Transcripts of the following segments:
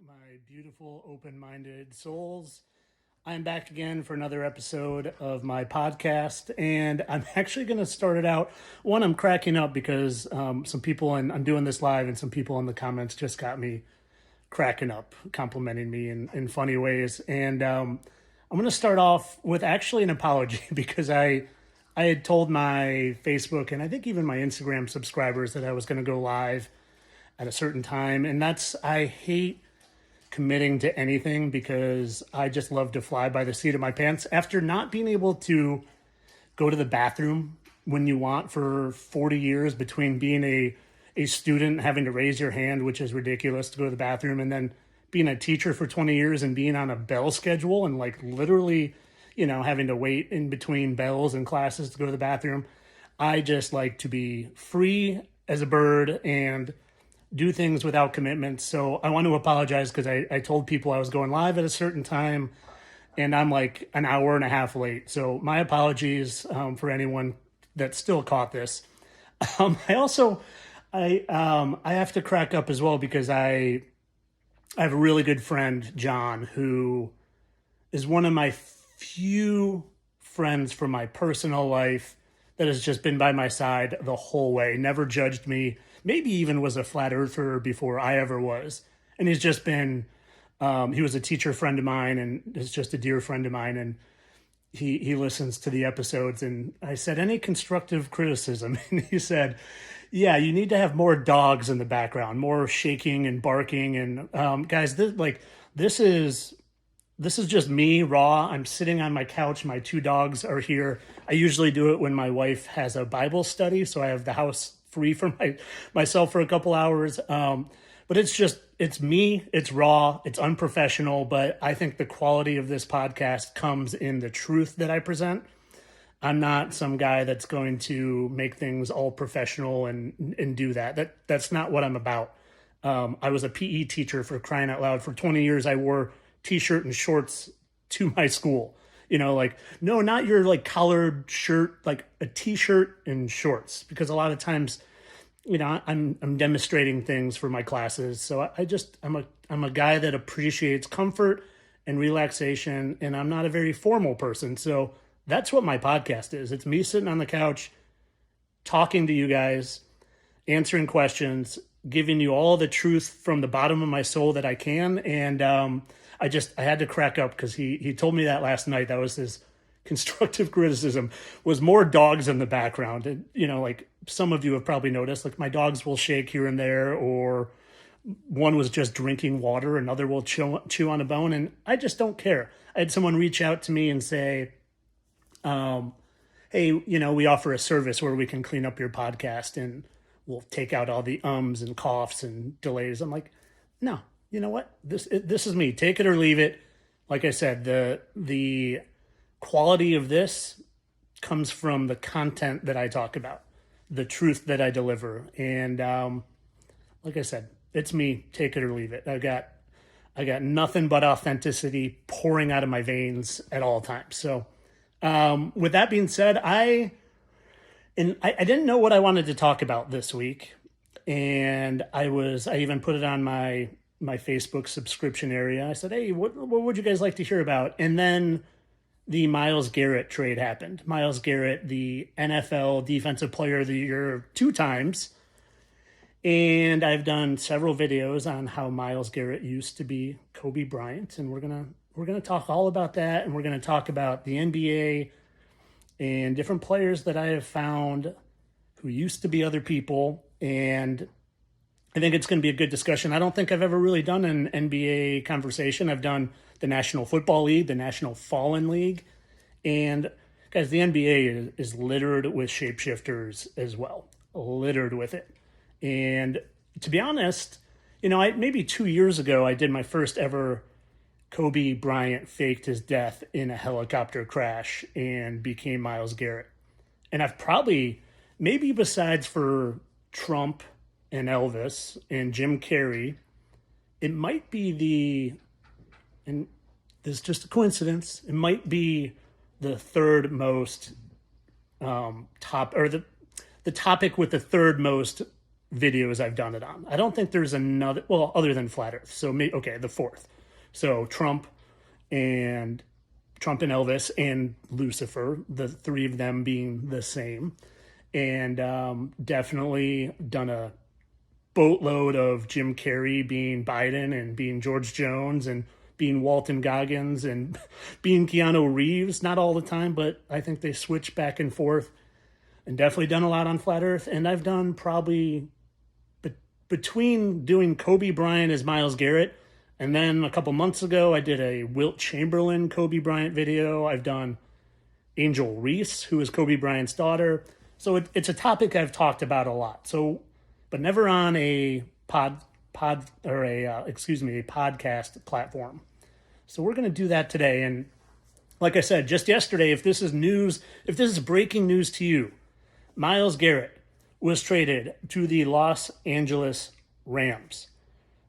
my beautiful, open-minded souls. I'm back again for another episode of my podcast, and I'm actually going to start it out. One, I'm cracking up because some people, and I'm doing this live, and some people in the comments just got me cracking up, complimenting me in funny ways. And I'm going to start off with actually an apology because I had told my Facebook and I think even my Instagram subscribers that I was going to go live at a certain time. And I hate committing to anything because I just love to fly by the seat of my pants. After not being able to go to the bathroom when you want for 40 years, between being a student, having to raise your hand, which is ridiculous to go to the bathroom, and then being a teacher for 20 years and being on a bell schedule and like literally, having to wait in between bells and classes to go to the bathroom. I just like to be free as a bird and do things without commitments. So I want to apologize because I told people I was going live at a certain time and I'm like an hour and a half late. So my apologies for anyone that still caught this. I have to crack up as well because I have a really good friend, John, who is one of my few friends from my personal life that has just been by my side the whole way, never judged me, maybe even was a flat earther before I ever was. And he's just been, he was a teacher friend of mine and is just a dear friend of mine. And he listens to the episodes. And I said, any constructive criticism? And he said, yeah, you need to have more dogs in the background, more shaking and barking. And guys, this is just me raw. I'm sitting on my couch. My two dogs are here. I usually do it when my wife has a Bible study, so I have the house free for myself for a couple hours. But it's me. It's raw. It's unprofessional. But I think the quality of this podcast comes in the truth that I present. I'm not some guy that's going to make things all professional and do that. That's not what I'm about. I was a PE teacher, for crying out loud. For 20 years, I wore t-shirt and shorts to my school. No, not your like collared shirt, like a t-shirt and shorts, because a lot of times, I'm demonstrating things for my classes. So I'm a guy that appreciates comfort and relaxation, and I'm not a very formal person. So that's what my podcast is. It's me sitting on the couch, talking to you guys, answering questions, giving you all the truth from the bottom of my soul that I can. And I had to crack up because he told me that last night. That was his constructive criticism, was more dogs in the background. And, like some of you have probably noticed, like my dogs will shake here and there, or one was just drinking water, another will chew on a bone. And I just don't care. I had someone reach out to me and say, hey, we offer a service where we can clean up your podcast and we'll take out all the ums and coughs and delays. I'm like, no, you know what? This is me. Take it or leave it. Like I said, the quality of this comes from the content that I talk about, the truth that I deliver. And like I said, it's me. Take it or leave it. I got nothing but authenticity pouring out of my veins at all times. So with that being said, I didn't know what I wanted to talk about this week. And I even put it on my Facebook subscription area. I said, hey, what would you guys like to hear about? And then the Myles Garrett trade happened. Myles Garrett, the NFL Defensive Player of the Year 2 times. And I've done several videos on how Myles Garrett used to be Kobe Bryant. And we're gonna talk all about that. And we're going to talk about the NBA and different players that I have found who used to be other people. And I think it's going to be a good discussion. I don't think I've ever really done an NBA conversation. I've done the National Football League, the National Fallen League. And guys, the NBA is littered with shapeshifters as well, littered with it. And to be honest, maybe 2 years ago, I did my first ever Kobe Bryant faked his death in a helicopter crash and became Myles Garrett. And I've probably, maybe besides for Trump and Elvis and Jim Carrey, it might be and this is just a coincidence, it might be the third most the topic with the third most videos I've done it on. I don't think there's another, well, other than Flat Earth. So, okay, the fourth. So and Trump and Elvis and Lucifer, the three of them being the same. And definitely done a boatload of Jim Carrey being Biden and being George Jones and being Walton Goggins and being Keanu Reeves. Not all the time, but I think they switch back and forth. And definitely done a lot on Flat Earth. And I've done probably between doing Kobe Bryant as Myles Garrett, and then a couple months ago I did a Wilt Chamberlain Kobe Bryant video. I've done Angel Reese, who is Kobe Bryant's daughter. So it's a topic I've talked about a lot. So, but never on a podcast platform. So we're going to do that today. And like I said, just yesterday, if this is breaking news to you, Myles Garrett was traded to the Los Angeles Rams,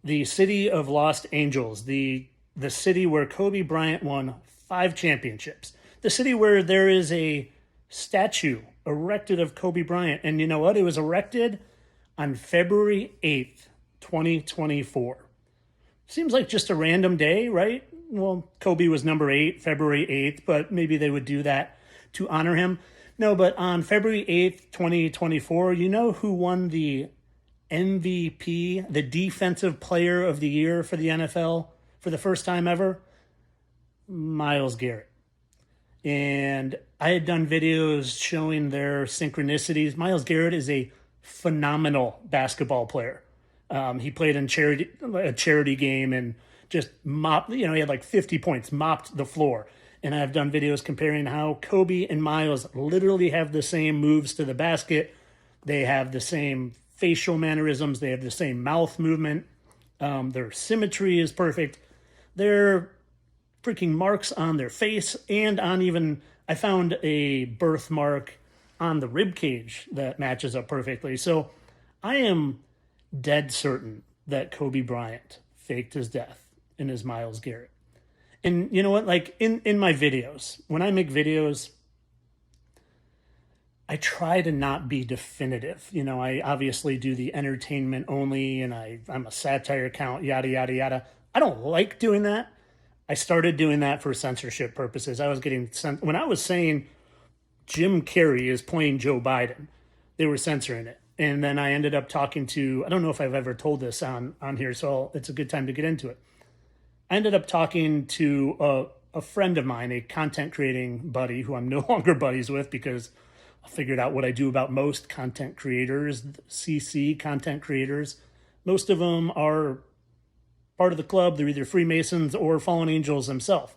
the city of Los Angeles, the city where Kobe Bryant won 5 championships, the city where there is a statue erected of Kobe Bryant. And you know what? It was erected on February 8th, 2024. Seems like just a random day, right? Well, Kobe was number 8, February 8th, but maybe they would do that to honor him. No, but on February 8th, 2024, you know who won the MVP, the Defensive Player of the Year for the NFL for the first time ever? Myles Garrett. And I had done videos showing their synchronicities. Myles Garrett is a phenomenal basketball player. He played in a charity game and just mopped, he had like 50 points, mopped the floor. And I've done videos comparing how Kobe and Myles literally have the same moves to the basket. They have the same facial mannerisms. They have the same mouth movement. Their symmetry is perfect. Their freaking marks on their face and I found a birthmark on the rib cage that matches up perfectly. So I am dead certain that Kobe Bryant faked his death and is Myles Garrett. And you know what? Like in my videos, when I make videos, I try to not be definitive. I obviously do the entertainment only, and I'm a satire account, yada, yada, yada. I don't like doing that. I started doing that for censorship purposes. I was getting when I was saying Jim Carrey is playing Joe Biden, they were censoring it. And then I ended up talking to, I don't know if I've ever told this on here, so it's a good time to get into it. I ended up talking to a friend of mine, a content creating buddy who I'm no longer buddies with because I figured out what I do about most content creators, CC content creators. Most of them are part of the club. They're either Freemasons or fallen angels themselves.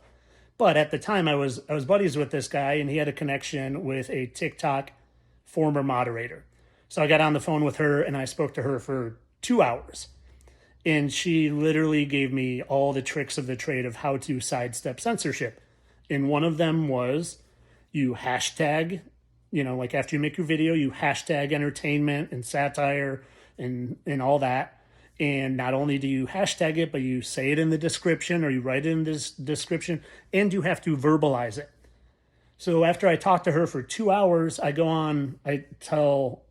But at the time I was buddies with this guy, and he had a connection with a TikTok former moderator. So I got on the phone with her and I spoke to her for 2 hours. And she literally gave me all the tricks of the trade of how to sidestep censorship. And one of them was you hashtag, like after you make your video, you hashtag entertainment and satire and all that. And not only do you hashtag it, but you say it in the description, or you write it in this description, and you have to verbalize it. So after I talked to her for 2 hours, I tell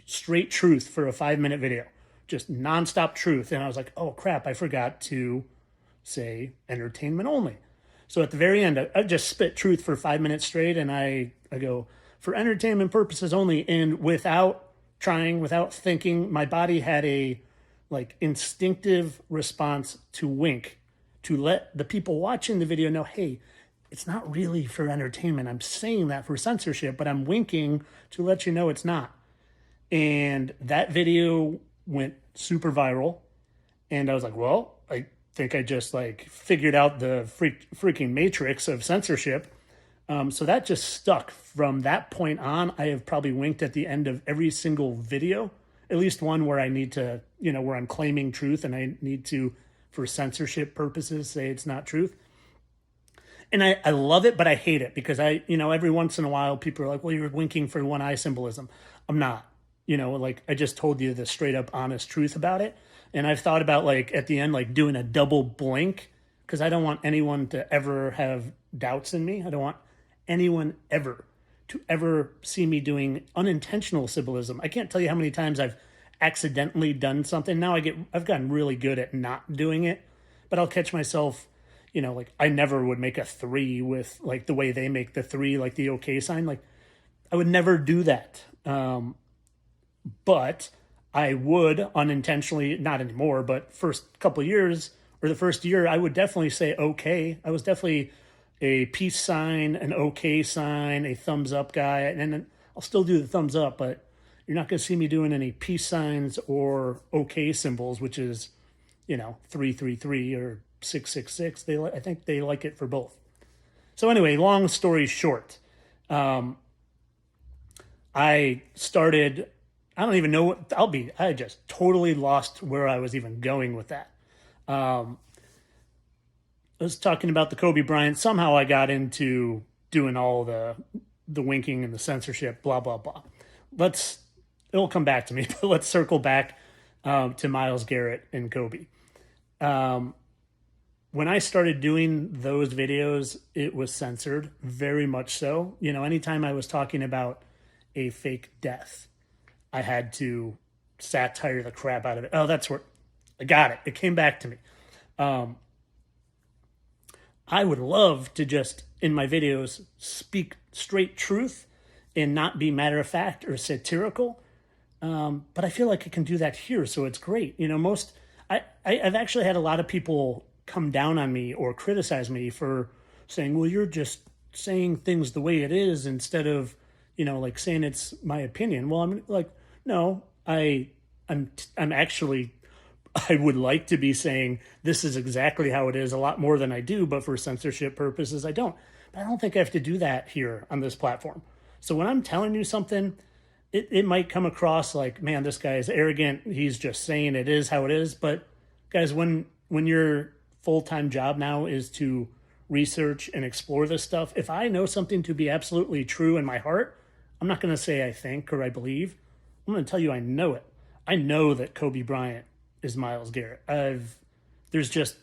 straight truth for a 5-minute video. Just nonstop truth. And I was like, oh crap, I forgot to say entertainment only. So at the very end, I just spit truth for 5 minutes straight. And I go, for entertainment purposes only. And without thinking, my body had a instinctive response to wink, to let the people watching the video know, hey, it's not really for entertainment. I'm saying that for censorship, but I'm winking to let you know it's not. And that video went super viral. And I was like, well, I think I just figured out the freaking matrix of censorship. So that just stuck. From that point on, I have probably winked at the end of every single video, at least one where I need to, where I'm claiming truth and I need to, for censorship purposes, say it's not truth. And I love it, but I hate it because every once in a while people are like, well, you're winking for one eye symbolism. I'm not. I just told you the straight up honest truth about it. And I've thought about at the end, doing a double blink, because I don't want anyone to ever have doubts in me. I don't want anyone ever to ever see me doing unintentional symbolism. I can't tell you how many times I've accidentally done something. Now I've gotten really good at not doing it, but I'll catch myself, like I never would make a 3 with like the way they make the 3, like the okay sign. Like I would never do that. But I would unintentionally, not anymore, but first couple of years or the first year, I would definitely say okay. I was definitely a peace sign, an okay sign, a thumbs up guy, and then I'll still do the thumbs up, but you're not going to see me doing any peace signs or okay symbols, which is, 333 or 666. I think they like it for both. So anyway, long story short, I started. I don't even know what I just totally lost where I was even going with that. I was talking about the Kobe Bryant. Somehow I got into doing all the winking and the censorship, blah, blah, blah. It'll come back to me, but let's circle back to Myles Garrett and Kobe. When I started doing those videos, it was censored, very much so. Anytime I was talking about a fake death, I had to satire the crap out of it. Oh, that's where I got it. It came back to me. I would love to just, in my videos, speak straight truth and not be matter of fact or satirical. But I feel like I can do that here, so it's great. I've actually had a lot of people come down on me or criticize me for saying, well, you're just saying things the way it is instead of, like saying it's my opinion. Well, I'm like, no, I'm actually, I would like to be saying this is exactly how it is a lot more than I do, but for censorship purposes, I don't. But I don't think I have to do that here on this platform. So when I'm telling you something, it might come across like, man, this guy is arrogant. He's just saying it is how it is. But guys, when your full-time job now is to research and explore this stuff, if I know something to be absolutely true in my heart, I'm not going to say I think or I believe. I'm going to tell you I know it. I know that Kobe Bryant is Myles Garrett. There's just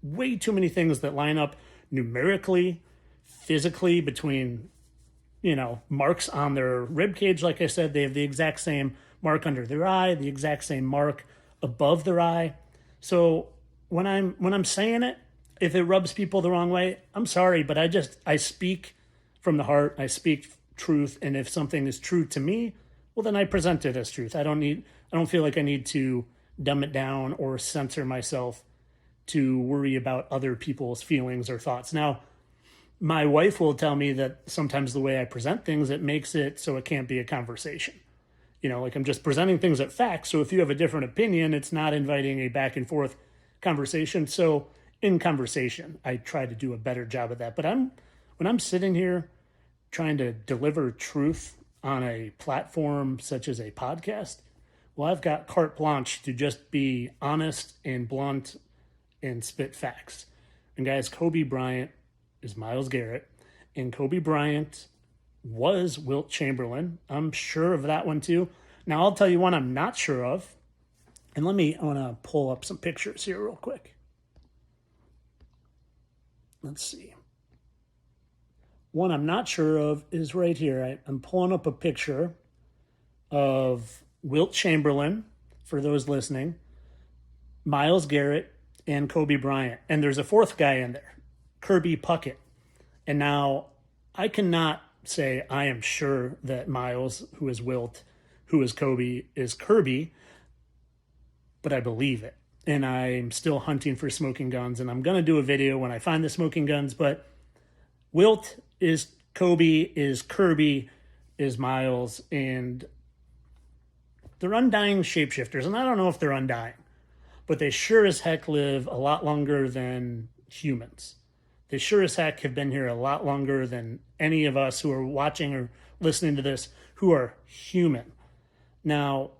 way too many things that line up numerically, physically between, marks on their rib cage. Like I said, they have the exact same mark under their eye, the exact same mark above their eye. So when I'm saying it, if it rubs people the wrong way, I'm sorry, but I speak from the heart. I speak truth, and if something is true to me, well, then I present it as truth. I don't feel like I need to dumb it down or censor myself to worry about other people's feelings or thoughts. Now, my wife will tell me that sometimes the way I present things, it makes it so it can't be a conversation. Like I'm just presenting things at facts. So if you have a different opinion, it's not inviting a back and forth conversation. So in conversation, I try to do a better job of that. But when I'm sitting here trying to deliver truth on a platform such as a podcast, well, I've got carte blanche to just be honest and blunt and spit facts. And guys, Kobe Bryant is Myles Garrett, and Kobe Bryant was Wilt Chamberlain. I'm sure of that one too. Now, I'll tell you one I'm not sure of. And I want to pull up some pictures here real quick. Let's see. One I'm not sure of is right here. I'm pulling up a picture of Wilt Chamberlain, for those listening, Myles Garrett, and Kobe Bryant. And there's a fourth guy in there, Kirby Puckett. And now I cannot say I am sure that Myles, who is Wilt, who is Kobe, is Kirby, but I believe it. And I'm still hunting for smoking guns, and I'm going to do a video when I find the smoking guns, but Wilt is Kobe, is Kirby, is Myles, and they're undying shapeshifters. And I don't know if they're undying, but they sure as heck live a lot longer than humans. They sure as heck have been here a lot longer than any of us who are watching or listening to this who are human. Now,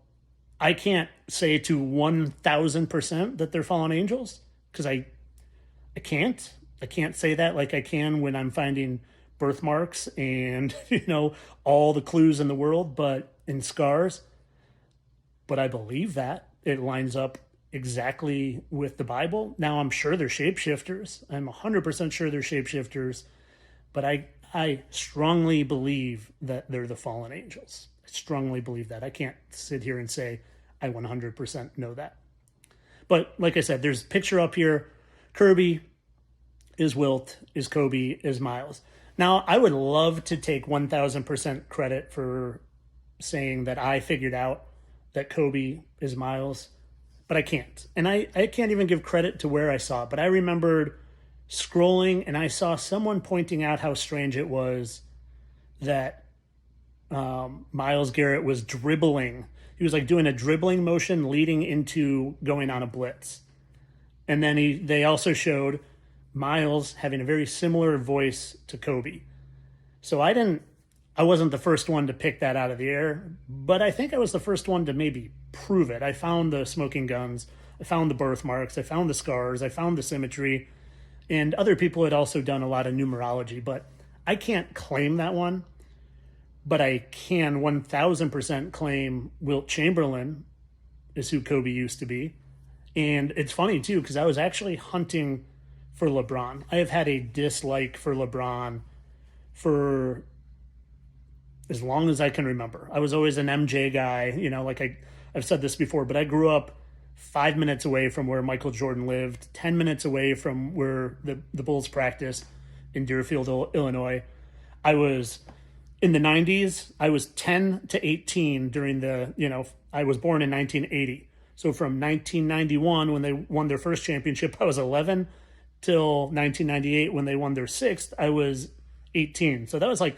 I can't say to 1,000% that they're fallen angels because I can't. I can't say that like I can when I'm finding birthmarks and, all the clues in the world, but in scars. But I believe that it lines up exactly with the Bible. Now, I'm sure they're shapeshifters. I'm 100% sure they're shapeshifters, but I strongly believe that they're the fallen angels. I strongly believe that. I can't sit here and say I 100% know that. But like I said, there's a picture up here. Kirby is Wilt, is Kobe, is Myles. Now, I would love to take 1,000% credit for saying that I figured out that Kobe is Myles, but I can't. And I can't even give credit to where I saw it, but I remembered scrolling and I saw someone pointing out how strange it was that Myles Garrett was dribbling. He was like doing a dribbling motion leading into going on a blitz. And then they also showed Myles having a very similar voice to Kobe. So I wasn't the first one to pick that out of the air, but I think I was the first one to maybe prove it. I found the smoking guns, I found the birthmarks, I found the scars, I found the symmetry, and other people had also done a lot of numerology, but I can't claim that one. But I can 1,000% claim Wilt Chamberlain is who Kobe used to be. And it's funny too, because I was actually hunting for LeBron. I have had a dislike for LeBron for as long as I can remember. I was always an MJ guy, like I've said this before, but I grew up 5 minutes away from where Michael Jordan lived, 10 minutes away from where the Bulls practiced in Deerfield, Illinois. In the 90s, I was 10 to 18 during I was born in 1980. So from 1991, when they won their first championship, I was 11, till 1998, when they won their sixth, I was 18. So that was like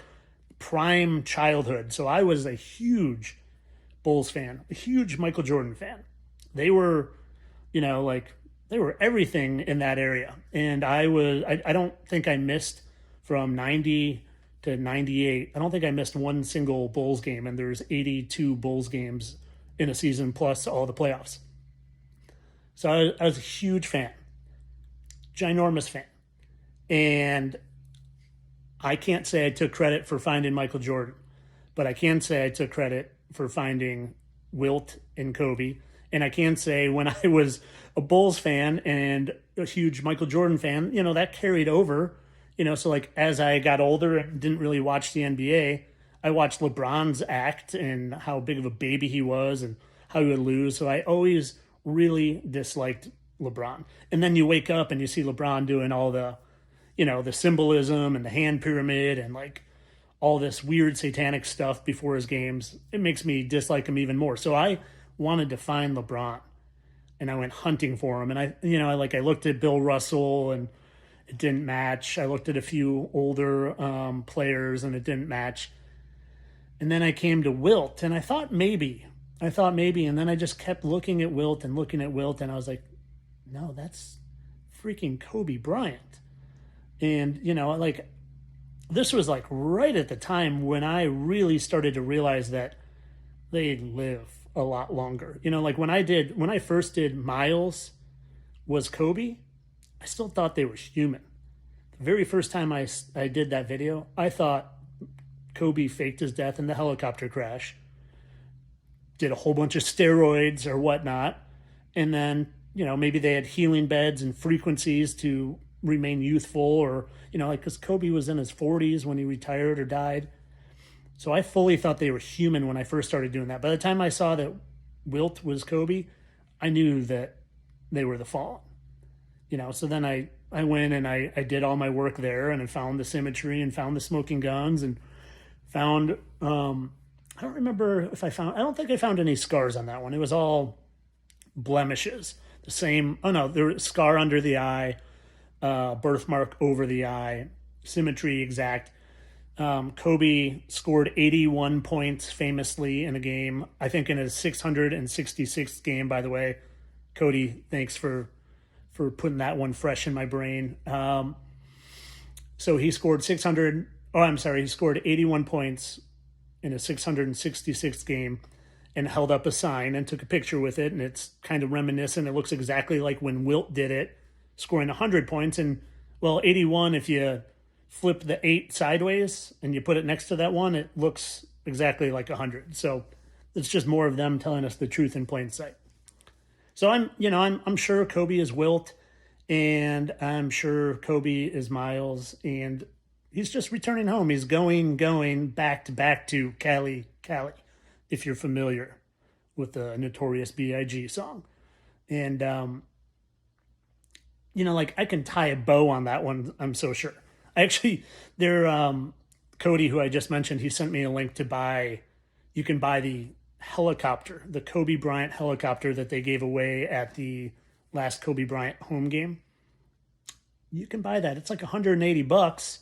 prime childhood. So I was a huge Bulls fan, a huge Michael Jordan fan. They were, they were everything in that area. And I don't think I missed from 90 to 98. I don't think I missed one single Bulls game, and there's 82 Bulls games in a season plus all the playoffs. So I was a huge fan, ginormous fan. And I can't say I took credit for finding Michael Jordan, but I can say I took credit for finding Wilt and Kobe. And I can say when I was a Bulls fan and a huge Michael Jordan fan, that carried over. So like as I got older and didn't really watch the NBA, I watched LeBron's act and how big of a baby he was and how he would lose. So I always really disliked LeBron. And then you wake up and you see LeBron doing all the, the symbolism and the hand pyramid and like all this weird satanic stuff before his games. It makes me dislike him even more. So I wanted to find LeBron and I went hunting for him. And I looked at Bill Russell and it didn't match. I looked at a few older players and it didn't match. And then I came to Wilt and I thought maybe, and then I just kept looking at Wilt and I was like, no, that's freaking Kobe Bryant. And, this was like right at the time when I really started to realize that they live a lot longer. When I first did Myles was Kobe, I still thought they were human. The very first time I did that video, I thought Kobe faked his death in the helicopter crash, did a whole bunch of steroids or whatnot, and then, maybe they had healing beds and frequencies to remain youthful or, because Kobe was in his 40s when he retired or died. So I fully thought they were human when I first started doing that. By the time I saw that Wilt was Kobe, I knew that they were the Fallen. So then I went and I did all my work there and I found the symmetry and found the smoking guns and found, I don't think I found any scars on that one. It was all blemishes. The same, there was scar under the eye, birthmark over the eye, symmetry exact. Kobe scored 81 points famously in a game, I think in his 666th game, by the way. Cody, thanks for putting that one fresh in my brain. So he scored he scored 81 points in a 666th game and held up a sign and took a picture with it. And it's kind of reminiscent. It looks exactly like when Wilt did it, scoring 100 points. And, 81, if you flip the 8 sideways and you put it next to that one, it looks exactly like 100. So it's just more of them telling us the truth in plain sight. So I'm sure Kobe is Wilt, and I'm sure Kobe is Myles, and he's just returning home. He's going back to Cali, if you're familiar with the Notorious B.I.G. song. And, you know, like I can tie a bow on that one, I'm so sure. I actually, Cody, who I just mentioned, he sent me a link to buy, you can buy the helicopter, the Kobe Bryant helicopter that they gave away at the last Kobe Bryant home game. You can buy that. It's like $180,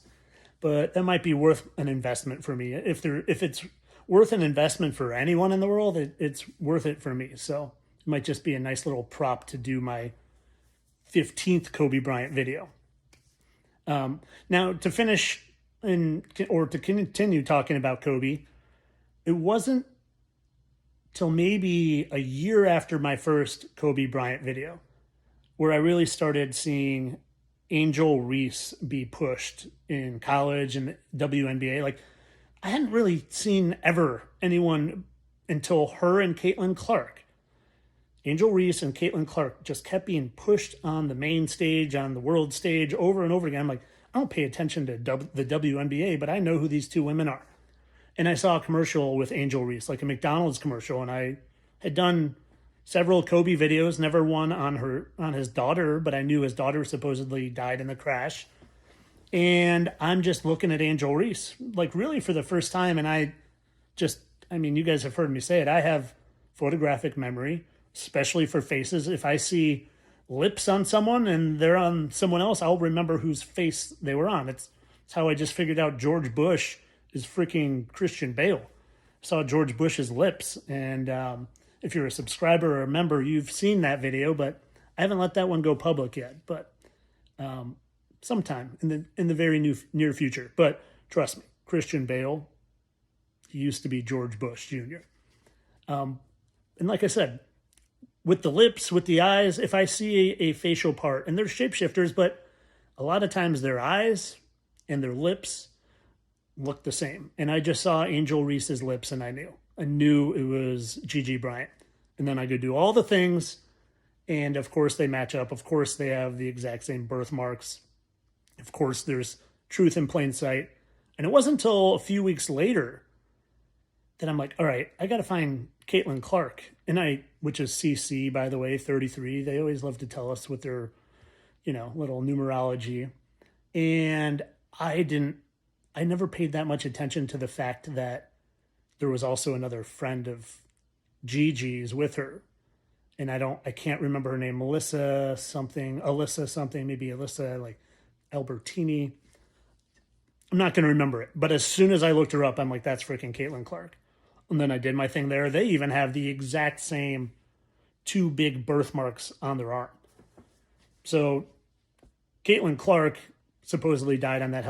but that might be worth an investment for me. If it's worth an investment for anyone in the world, it's worth it for me. So it might just be a nice little prop to do my 15th Kobe Bryant video. Now to finish or to continue talking about Kobe, it wasn't till maybe a year after my first Kobe Bryant video where I really started seeing Angel Reese be pushed in college and WNBA. Like, I hadn't really seen ever anyone until her and Caitlin Clark. Angel Reese and Caitlin Clark just kept being pushed on the main stage, on the world stage, over and over again. I'm like, I don't pay attention to the WNBA, but I know who these two women are. And I saw a commercial with Angel Reese, like a McDonald's commercial, and I had done several Kobe videos, never one on his daughter, but I knew his daughter supposedly died in the crash. And I'm just looking at Angel Reese, like really for the first time, and I mean, you guys have heard me say it, I have photographic memory, especially for faces. If I see lips on someone and they're on someone else, I'll remember whose face they were on. It's how I just figured out George Bush is freaking Christian Bale. I saw George Bush's lips, and if you're a subscriber or a member, you've seen that video, but I haven't let that one go public yet. But sometime in the very near future. But trust me, Christian Bale, he used to be George Bush Jr. And like I said, with the lips, with the eyes, if I see a facial part, and they're shapeshifters, but a lot of times their eyes and their lips look the same. And I just saw Angel Reese's lips and I knew it was Gigi Bryant. And then I go do all the things, and of course they match up. Of course they have the exact same birthmarks. Of course there's truth in plain sight. And it wasn't until a few weeks later that I'm like, all right, I got to find Caitlin Clark. Which is CC, by the way, 33. They always love to tell us with their, little numerology. And I never paid that much attention to the fact that there was also another friend of Gigi's with her. And I can't remember her name, Alyssa something, maybe Alyssa like Albertini. I'm not going to remember it. But as soon as I looked her up, I'm like, that's freaking Caitlin Clark. And then I did my thing there. They even have the exact same two big birthmarks on their arm. So Caitlin Clark supposedly died on that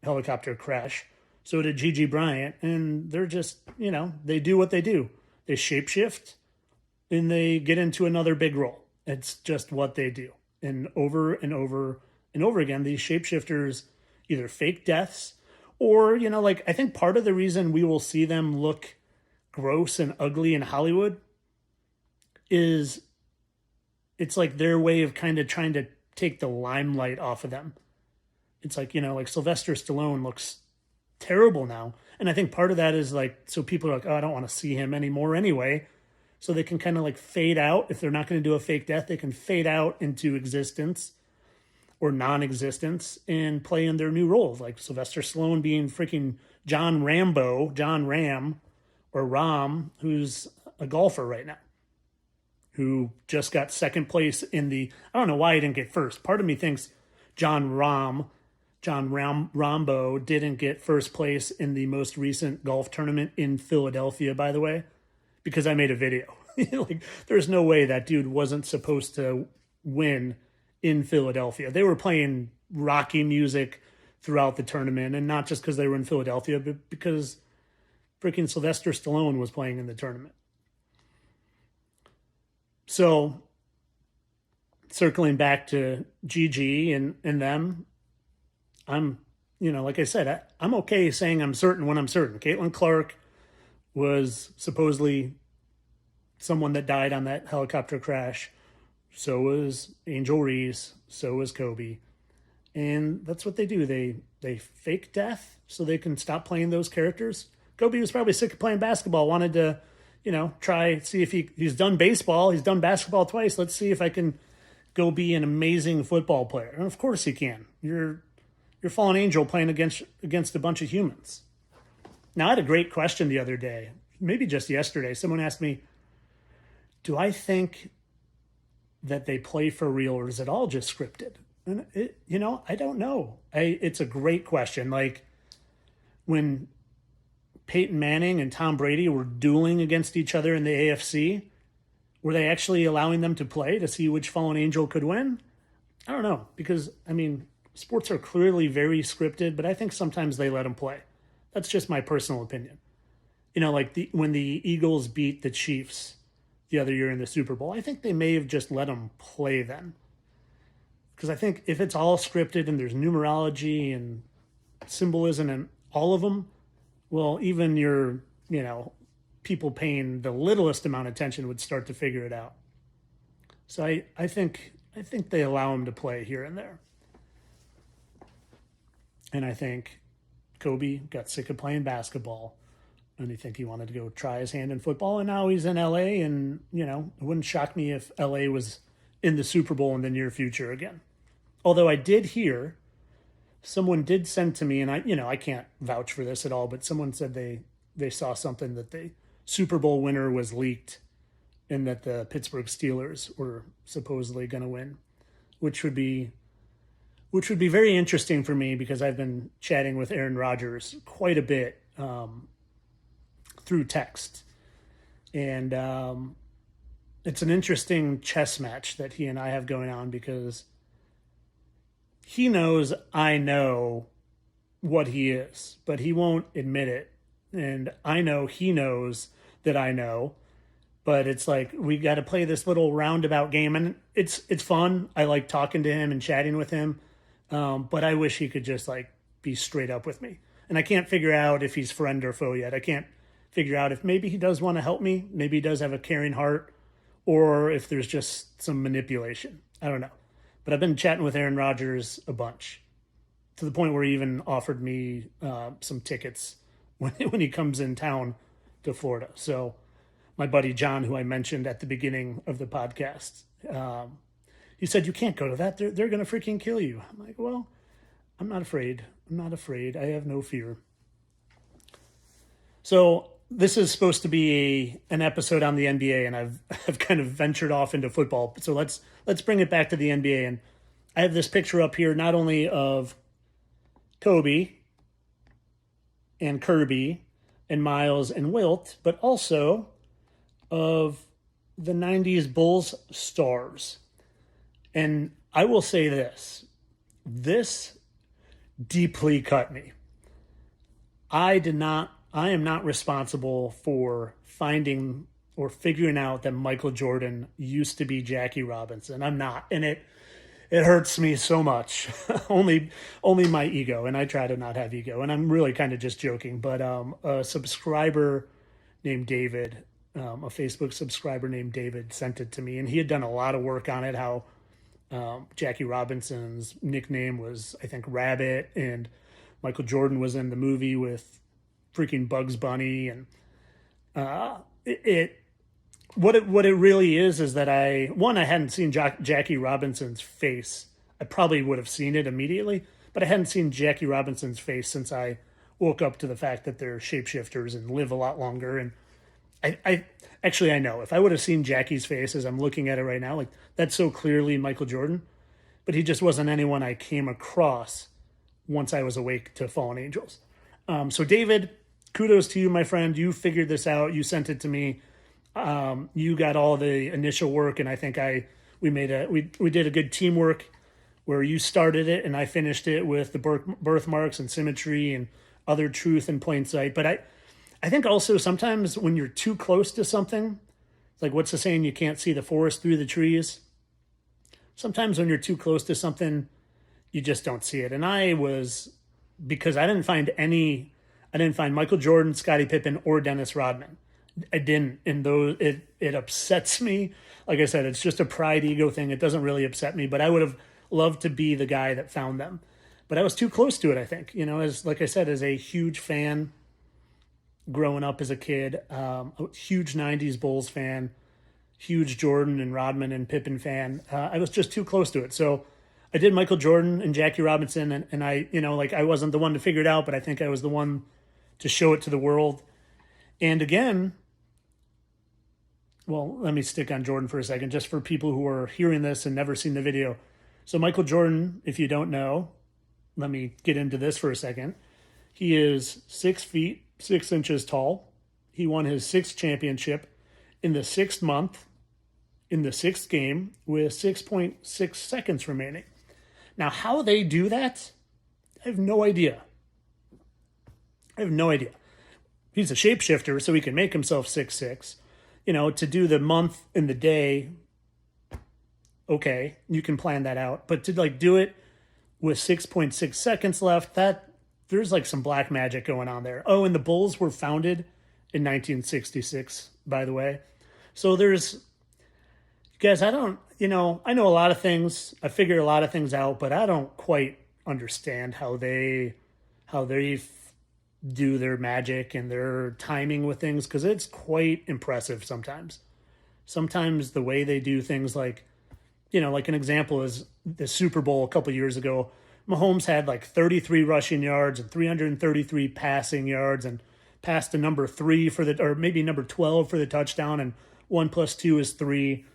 helicopter crash. So did Gigi Bryant. And they're just, they do what they do. They shapeshift and they get into another big role. It's just what they do. And over and over and over again, these shapeshifters either fake deaths or, I think part of the reason we will see them look gross and ugly in Hollywood is it's like their way of kind of trying to take the limelight off of them. It's like, like Sylvester Stallone looks terrible now. And I think part of that is like, so people are like, oh, I don't want to see him anymore anyway. So they can kind of like fade out. If they're not going to do a fake death, they can fade out into existence or non-existence and play in their new roles. Like Sylvester Stallone being freaking John Ram, or Ram, who's a golfer right now, who just got second place in I don't know why he didn't get first. Part of me thinks John Rambo didn't get first place in the most recent golf tournament in Philadelphia, by the way, because I made a video. Like, there's no way that dude wasn't supposed to win in Philadelphia. They were playing rocky music throughout the tournament, and not just because they were in Philadelphia, but because freaking Sylvester Stallone was playing in the tournament. So, circling back to Gigi and them, I'm, like I said, I'm okay saying I'm certain when I'm certain. Caitlin Clark was supposedly someone that died on that helicopter crash. So was Angel Reese. So was Kobe. And that's what they do. They fake death so they can stop playing those characters. Kobe was probably sick of playing basketball, wanted to, see if he's done baseball, he's done basketball twice. Let's see if I can go be an amazing football player. And of course he can. You're fallen angel playing against a bunch of humans. Now, I had a great question the other day, maybe just yesterday. Someone asked me, do I think that they play for real, or is it all just scripted? And I don't know. It's a great question. Like when Peyton Manning and Tom Brady were dueling against each other in the AFC, were they actually allowing them to play to see which fallen angel could win? I don't know, because, sports are clearly very scripted, but I think sometimes they let them play. That's just my personal opinion. Like when the Eagles beat the Chiefs the other year in the Super Bowl, I think they may have just let them play then. Because I think if it's all scripted and there's numerology and symbolism and all of them, well, even your, people paying the littlest amount of attention would start to figure it out. So I think they allow them to play here and there. And I think Kobe got sick of playing basketball, and I think he wanted to go try his hand in football, and now he's in LA, and, it wouldn't shock me if LA was in the Super Bowl in the near future again. Although I did hear, someone did send to me, and I can't vouch for this at all, but someone said they saw something that the Super Bowl winner was leaked and that the Pittsburgh Steelers were supposedly going to win, which would be very interesting for me because I've been chatting with Aaron Rodgers quite a bit through text. And it's an interesting chess match that he and I have going on because he knows I know what he is, but he won't admit it. And I know he knows that I know, but it's like we got to play this little roundabout game, and it's fun. I like talking to him and chatting with him, but I wish he could just like be straight up with me. And I can't figure out if he's friend or foe yet. I can't figure out if maybe he does want to help me, maybe he does have a caring heart, or if there's just some manipulation. I don't know. But I've been chatting with Aaron Rodgers a bunch, to the point where he even offered me some tickets when he comes in town to Florida. So my buddy John, who I mentioned at the beginning of the podcast, he said, you can't go to that. They're going to freaking kill you. I'm like, well, I'm not afraid. I have no fear. So this is supposed to be an episode on the NBA, and I've kind of ventured off into football. So let's bring it back to the NBA. And I have this picture up here, not only of Kobe and Kirby and Myles and Wilt, but also of the 90s Bulls stars. And I will say this deeply cut me. I am not responsible for finding or figuring out that Michael Jordan used to be Jackie Robinson. I'm not. And it hurts me so much. only my ego. And I try to not have ego. And I'm really kind of just joking. But a subscriber named David, a Facebook subscriber named David, sent it to me. And he had done a lot of work on it, how Jackie Robinson's nickname was, I think, Rabbit. And Michael Jordan was in the movie with freaking Bugs Bunny. And what it really is that I hadn't seen Jackie Robinson's face. I probably would have seen it immediately, but I hadn't seen Jackie Robinson's face since I woke up to the fact that they're shapeshifters and live a lot longer. And I know if I would have seen Jackie's face as I'm looking at it right now, like that's so clearly Michael Jordan, but he just wasn't anyone I came across once I was awake to fallen angels. So David, kudos to you, my friend. You figured this out. You sent it to me. You got all the initial work, and I think we did a good teamwork where you started it and I finished it with the birthmarks and symmetry and other truth in plain sight. But I think also sometimes when you're too close to something, it's like what's the saying? You can't see the forest through the trees. Sometimes when you're too close to something, you just don't see it. And because I didn't find Michael Jordan, Scottie Pippen, or Dennis Rodman. I didn't. And it upsets me. Like I said, it's just a pride ego thing. It doesn't really upset me, but I would have loved to be the guy that found them. But I was too close to it, I think. Like I said, as a huge fan growing up as a kid. A huge 90s Bulls fan, huge Jordan and Rodman and Pippen fan. I was just too close to it. So I did Michael Jordan and Jackie Robinson, and I, like I wasn't the one to figure it out, but I think I was the one to show it to the world. And again, well, let me stick on Jordan for a second, just for people who are hearing this and never seen the video. So Michael Jordan, if you don't know, let me get into this for a second. He is 6 feet, 6 inches tall. He won his 6th championship in the 6th month, in the 6th game, with 6.6 seconds remaining. Now, how they do that, I have no idea. He's a shapeshifter, so he can make himself 6'6". To do the month and the day, okay, you can plan that out. But to do it with 6.6 seconds left, there's some black magic going on there. Oh, and the Bulls were founded in 1966, by the way. So guys, I know a lot of things. I figure a lot of things out, but I don't quite understand how they do their magic and their timing with things, because it's quite impressive sometimes. Sometimes the way they do things, like an example is the Super Bowl a couple years ago. Mahomes had 33 rushing yards and 333 passing yards and passed to number 3 or maybe number 12 for the touchdown, and 1 + 2 is 3.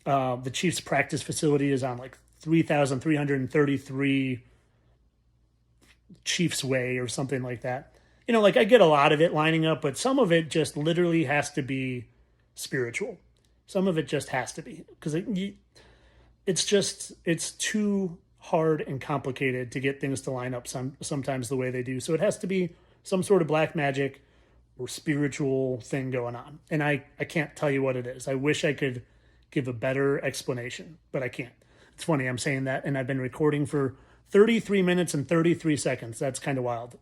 The Chiefs practice facility is on 3,333 Chiefs Way or something like that. I get a lot of it lining up, but some of it just literally has to be spiritual. Some of it just has to be, because it's too hard and complicated to get things to line up sometimes the way they do. So it has to be some sort of black magic or spiritual thing going on. And I can't tell you what it is. I wish I could give a better explanation, but I can't. It's funny, I'm saying that, and I've been recording for 33 minutes and 33 seconds. That's kind of wild.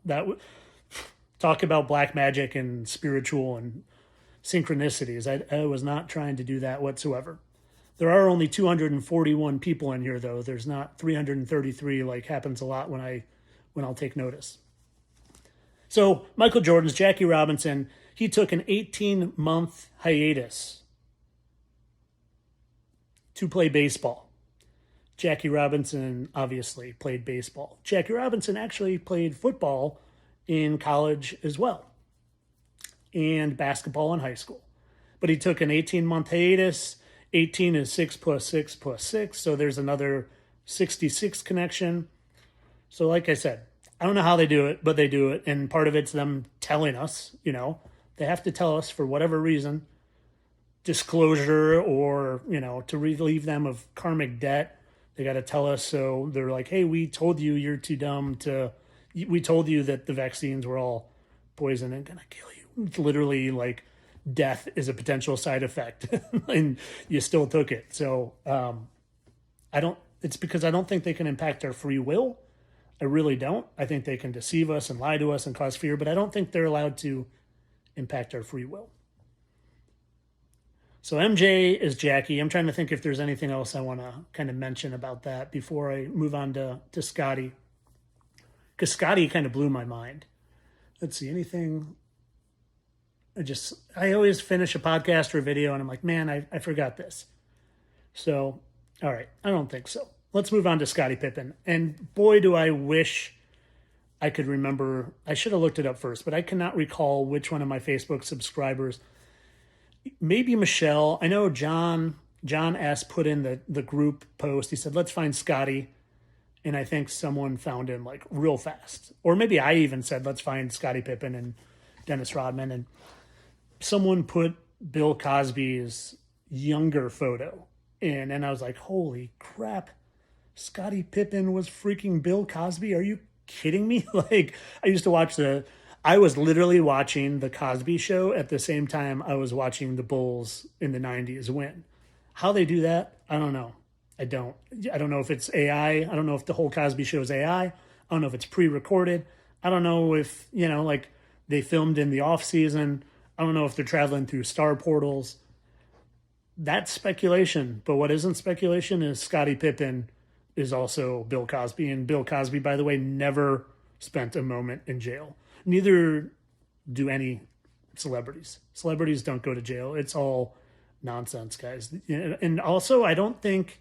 Talk about black magic and spiritual and synchronicities. I was not trying to do that whatsoever. There are only 241 people in here, though. There's not 333 like happens a lot when I'll take notice. So Michael Jordan's Jackie Robinson, he took an 18-month hiatus to play baseball. Jackie Robinson obviously played baseball. Jackie Robinson actually played football in college as well, and basketball in high school. But he took an 18-month hiatus. 18 is 6 + 6 + 6, so there's another 66 connection. So like I said, I don't know how they do it, but they do it, and part of it's them telling us, they have to tell us for whatever reason, disclosure or, to relieve them of karmic debt. They got to tell us, so they're like, hey, we told you you're too dumb we told you that the vaccines were all poison and gonna kill you. It's literally like death is a potential side effect and you still took it. So it's because I don't think they can impact our free will. I really don't. I think they can deceive us and lie to us and cause fear, but I don't think they're allowed to impact our free will. So MJ is Jackie. I'm trying to think if there's anything else I want to kind of mention about that before I move on to Scotty. Because Scotty kind of blew my mind. Let's see, anything. I always finish a podcast or a video and I'm like, man, I forgot this. So, all right, I don't think so. Let's move on to Scottie Pippen. And boy, do I wish I could remember. I should have looked it up first, but I cannot recall which one of my Facebook subscribers. Maybe Michelle. I know John S. put in the group post. He said, let's find Scotty. And I think someone found him like real fast. Or maybe I even said, let's find Scottie Pippen and Dennis Rodman. And someone put Bill Cosby's younger photo in. And I was like, holy crap. Scottie Pippen was freaking Bill Cosby? Are you kidding me? Like, I used to watch I was literally watching the Cosby Show at the same time I was watching the Bulls in the 90s win. How they do that, I don't know. I don't know if it's AI. I don't know if the whole Cosby Show is AI. I don't know if it's pre-recorded. I don't know if, like they filmed in the off season. I don't know if they're traveling through star portals. That's speculation. But what isn't speculation is Scottie Pippen is also Bill Cosby. And Bill Cosby, by the way, never spent a moment in jail. Neither do any celebrities. Celebrities don't go to jail. It's all nonsense, guys. And also, I don't think,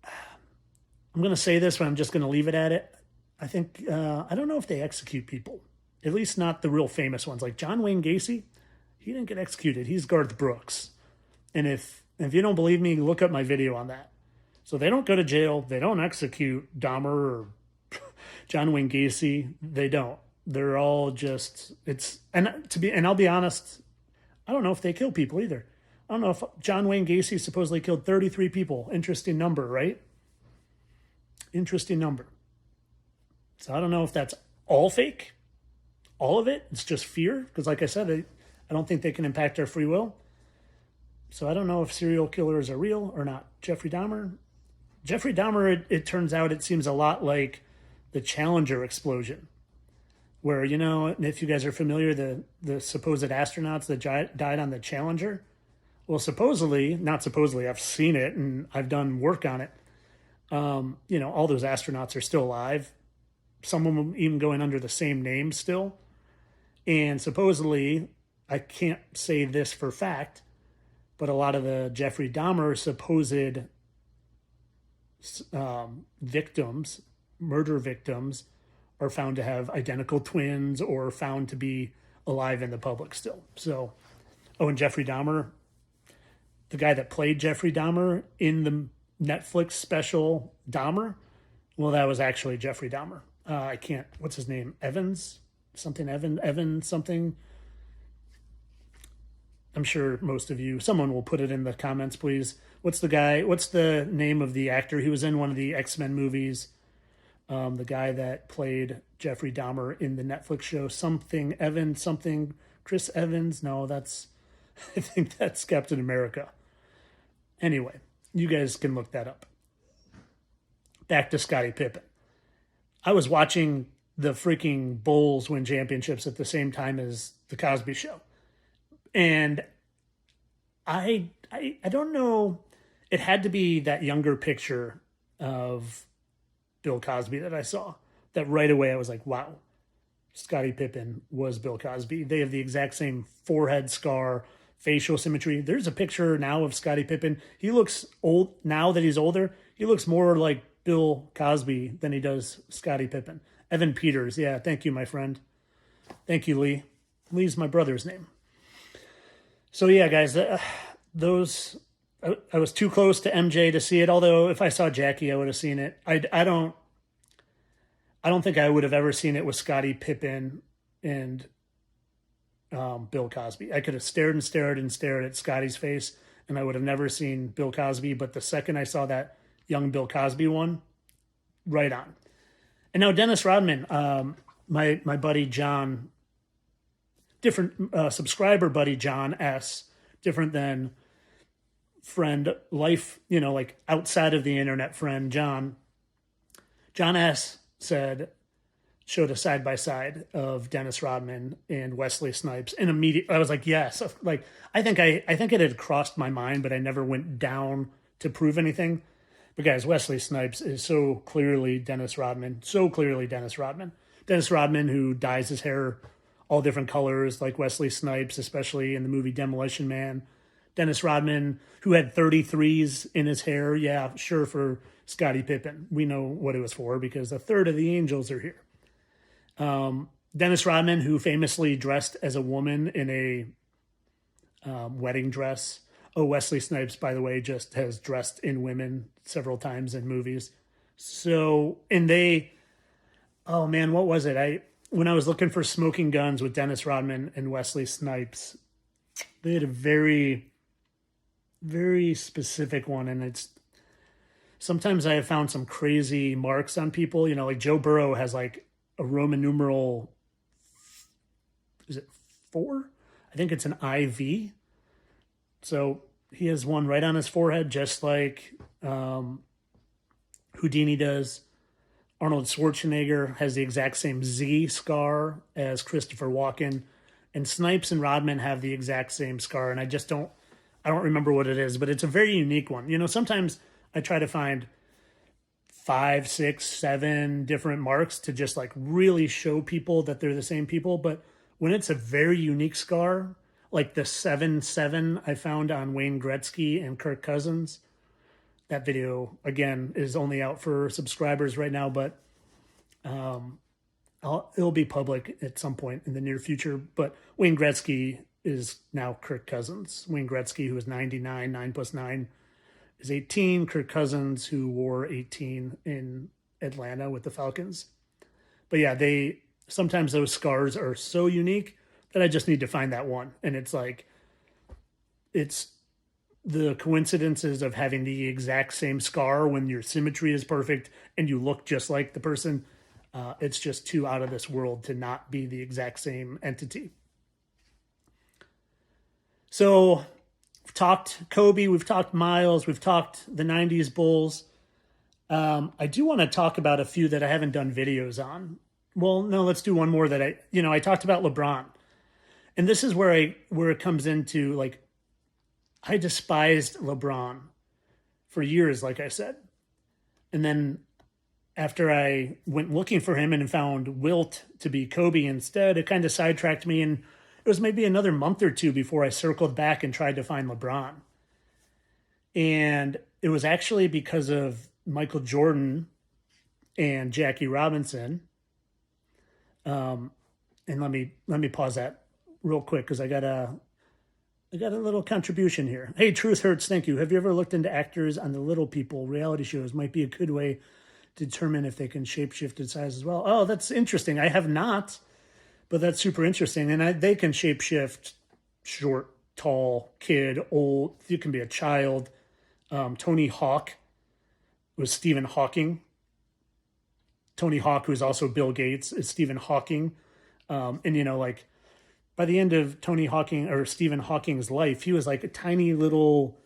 I'm going to say this, but I'm just going to leave it at it. I think, I don't know if they execute people, at least not the real famous ones. Like John Wayne Gacy, he didn't get executed. He's Garth Brooks. And if you don't believe me, look up my video on that. So they don't go to jail. They don't execute Dahmer or John Wayne Gacy. They don't. They're all just, and I'll be honest, I don't know if they kill people either. I don't know if John Wayne Gacy supposedly killed 33 people. Interesting number, right? Interesting number. So I don't know if that's all fake, all of it. It's just fear. Because like I said, I don't think they can impact our free will. So I don't know if serial killers are real or not. Jeffrey Dahmer, it turns out it seems a lot like the Challenger explosion. Where, if you guys are familiar, the supposed astronauts that died on the Challenger. Well, not supposedly, I've seen it and I've done work on it. All those astronauts are still alive. Some of them even going under the same name still. And supposedly, I can't say this for fact, but a lot of the Jeffrey Dahmer supposed victims, murder victims, are found to have identical twins or found to be alive in the public still. So, and Jeffrey Dahmer, the guy that played Jeffrey Dahmer in the Netflix special Dahmer, well, that was actually Jeffrey Dahmer. What's his name? Evan something. I'm sure most of you, someone will put it in the comments, please. What's the name of the actor? He was in one of the X-Men movies. The guy that played Jeffrey Dahmer in the Netflix show, Chris Evans. No, I think that's Captain America. Anyway, you guys can look that up. Back to Scottie Pippen. I was watching the freaking Bulls win championships at the same time as the Cosby Show. And I don't know, it had to be that younger picture of Bill Cosby that I saw, that right away I was like, wow, Scottie Pippen was Bill Cosby. They have the exact same forehead scar, facial symmetry. There's a picture now of Scottie Pippen. He looks old now that he's older. He looks more like Bill Cosby than he does Scottie Pippen. Evan Peters. Yeah, thank you, my friend. Thank you, Lee. Lee's my brother's name. So yeah, guys, I was too close to MJ to see it. Although if I saw Jackie, I would have seen it. I don't think I would have ever seen it with Scottie Pippen and Bill Cosby. I could have stared at Scottie's face, and I would have never seen Bill Cosby. But the second I saw that young Bill Cosby one, right on. And now Dennis Rodman, my buddy John, different subscriber buddy John S, different than friend life, like outside of the internet friend John S showed a side by side of Dennis Rodman and Wesley Snipes, and immediately I was like, yes, like I think it had crossed my mind, but I never went down to prove anything. But guys, Wesley Snipes is so clearly Dennis Rodman. Dennis Rodman, who dyes his hair all different colors like Wesley Snipes, especially in the movie Demolition Man. Dennis Rodman, who had 33s in his hair. Yeah, sure, for Scottie Pippen. We know what it was for because a third of the Angels are here. Dennis Rodman, who famously dressed as a woman in a wedding dress. Oh, Wesley Snipes, by the way, just has dressed in women several times in movies. So, oh man, what was it? When I was looking for Smoking Guns with Dennis Rodman and Wesley Snipes, they had a very, very specific one. And sometimes I have found some crazy marks on people, like Joe Burrow has like a Roman numeral, is it 4? I think it's an IV. So he has one right on his forehead, just like Houdini does. Arnold Schwarzenegger has the exact same Z scar as Christopher Walken. And Snipes and Rodman have the exact same scar. And I don't remember what it is, but it's a very unique one. Sometimes I try to find 5, 6, 7 different marks to just like really show people that they're the same people. But when it's a very unique scar, like the 7-7 I found on Wayne Gretzky and Kirk Cousins, that video again is only out for subscribers right now, but it'll be public at some point in the near future. But Wayne Gretzky is now Kirk Cousins. Wayne Gretzky, who is 99, 9 plus 9 is 18. Kirk Cousins, who wore 18 in Atlanta with the Falcons. But yeah, sometimes those scars are so unique that I just need to find that one. And it's like, it's the coincidences of having the exact same scar when your symmetry is perfect and you look just like the person. It's just too out of this world to not be the exact same entity. So we've talked Kobe, we've talked Myles, we've talked the 90s Bulls. I do want to talk about a few that I haven't done videos on. Well, no, let's do one more that I talked about LeBron. And this is where it comes into, like, I despised LeBron for years, like I said. And then after I went looking for him and found Wilt to be Kobe instead, it kind of sidetracked me. And it was maybe another month or two before I circled back and tried to find LeBron. And it was actually because of Michael Jordan and Jackie Robinson. And let me pause that real quick because I got a little contribution here. Hey, Truth Hurts, thank you. Have you ever looked into actors on the Little People reality shows? Might be a good way to determine if they can shapeshift in size as well. Oh, that's interesting. I have not, but that's super interesting. And they can shapeshift short, tall, kid, old. You can be a child. Tony Hawk was Stephen Hawking. Tony Hawk, who is also Bill Gates, is Stephen Hawking. And, like, by the end of Tony Hawking or Stephen Hawking's life, he was like a tiny little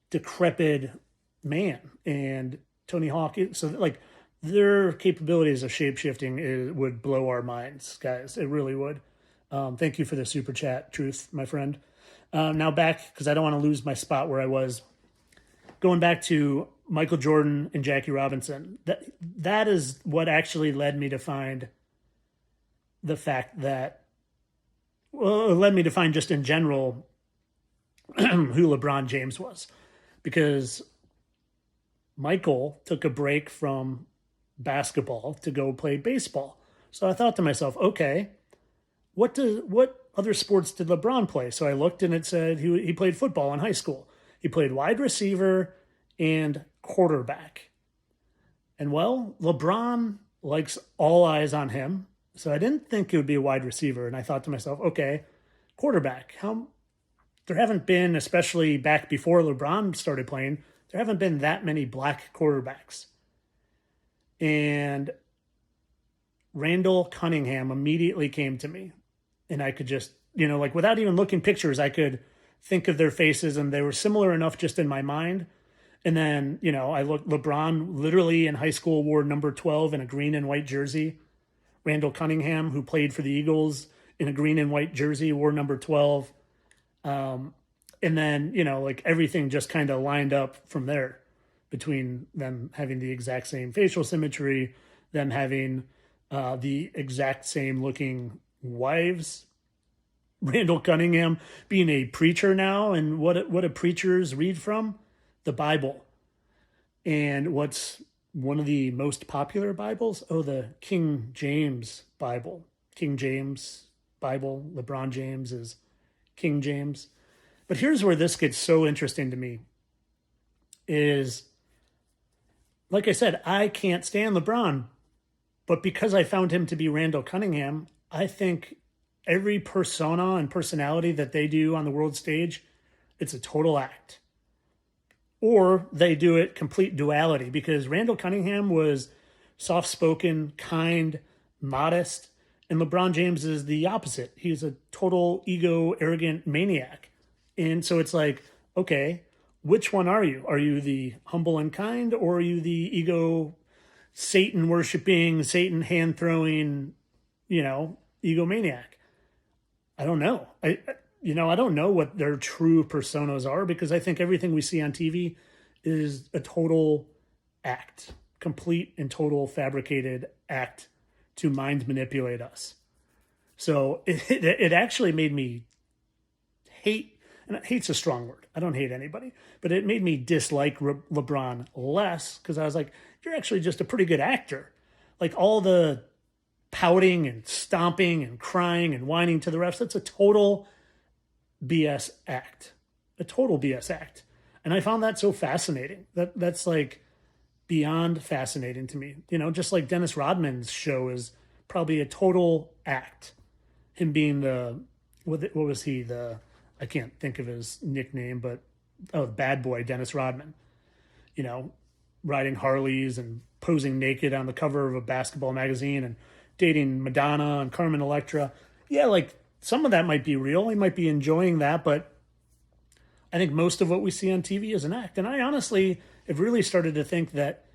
decrepit man. And Tony Hawk, so like their capabilities of shapeshifting would blow our minds, guys. It really would. Thank you for the super chat, Truth, my friend. Now back, because I don't want to lose my spot where I was. Going back to Michael Jordan and Jackie Robinson, that is what actually led me to find the fact that, well, it led me to find just in general who LeBron James was. Because Michael took a break from basketball to go play baseball. So I thought to myself, okay, what other sports did LeBron play? So I looked and it said he played football in high school. He played wide receiver and quarterback. And well, LeBron likes all eyes on him. So I didn't think it would be a wide receiver. And I thought to myself, okay, quarterback. There haven't been, especially back before LeBron started playing, there haven't been that many black quarterbacks. And Randall Cunningham immediately came to me. And I could just, like without even looking pictures, I could think of their faces and they were similar enough just in my mind. And then, I looked, LeBron literally in high school wore number 12 in a green and white jersey. Randall Cunningham, who played for the Eagles in a green and white jersey, wore number 12. And then, like everything just kind of lined up from there between them having the exact same facial symmetry, them having the exact same looking wives. Randall Cunningham being a preacher now, and what do preachers read from? The Bible. And what's one of the most popular Bibles? Oh, the King James Bible. King James Bible. LeBron James is King James. But here's where this gets so interesting to me is, like I said, I can't stand LeBron. But because I found him to be Randall Cunningham, I think every persona and personality that they do on the world stage, it's a total act. Or they do it complete duality, because Randall Cunningham was soft-spoken, kind, modest, and LeBron James is the opposite. He's a total ego, arrogant maniac. And so it's like, okay, which one are you? Are you the humble and kind, or are you the ego, Satan-worshipping, Satan hand-throwing, egomaniac? I don't know. I don't know what their true personas are, because I think everything we see on TV is a total act. complete and total fabricated act to mind manipulate us. So it actually made me hate, and hate's a strong word. I don't hate anybody, but it made me dislike LeBron less because I was like, you're actually just a pretty good actor. Like all the pouting and stomping and crying and whining to the refs, that's a total BS act. A total BS act. And I found that so fascinating. That's like beyond fascinating to me. You know, just like Dennis Rodman's show is probably a total act. Him being what was he? I can't think of his nickname, but bad boy Dennis Rodman. You know, riding Harleys and posing naked on the cover of a basketball magazine and dating Madonna and Carmen Electra. Yeah, like some of that might be real. He might be enjoying that, but I think most of what we see on TV is an act. And I honestly have really started to think that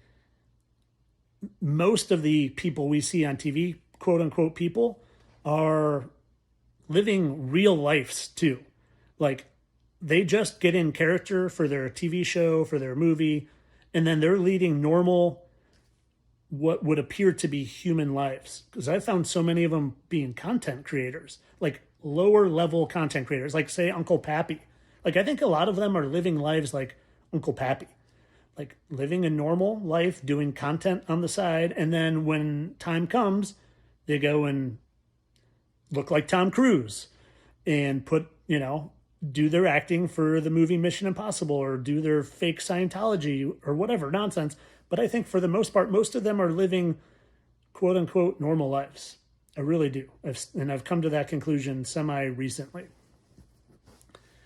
most of the people we see on TV, quote unquote people, are living real lives too. Like they just get in character for their TV show, for their movie, and then they're leading normal, what would appear to be human lives. Because I found so many of them being content creators, like lower level content creators, like say Uncle Pappy. Like I think a lot of them are living lives like Uncle Pappy, like living a normal life, doing content on the side. And then when time comes, they go and look like Tom Cruise and do their acting for the movie Mission Impossible or do their fake Scientology or whatever nonsense. But I think for the most part, most of them are living quote unquote normal lives. I really do. I've come to that conclusion semi-recently.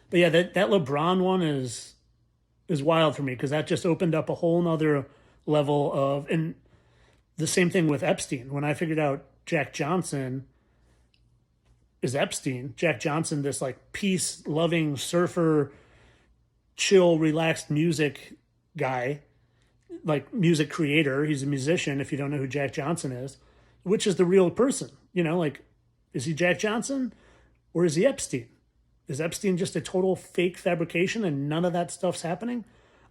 But yeah, that LeBron one is wild for me because that just opened up a whole nother level of, and the same thing with Epstein. When I figured out Jack Johnson is Epstein, Jack Johnson, this like peace-loving surfer, chill, relaxed music guy, like music creator. He's a musician, if you don't know who Jack Johnson is, which is the real person. You know, like, is he Jack Johnson or is he Epstein? Is Epstein just a total fake fabrication and none of that stuff's happening?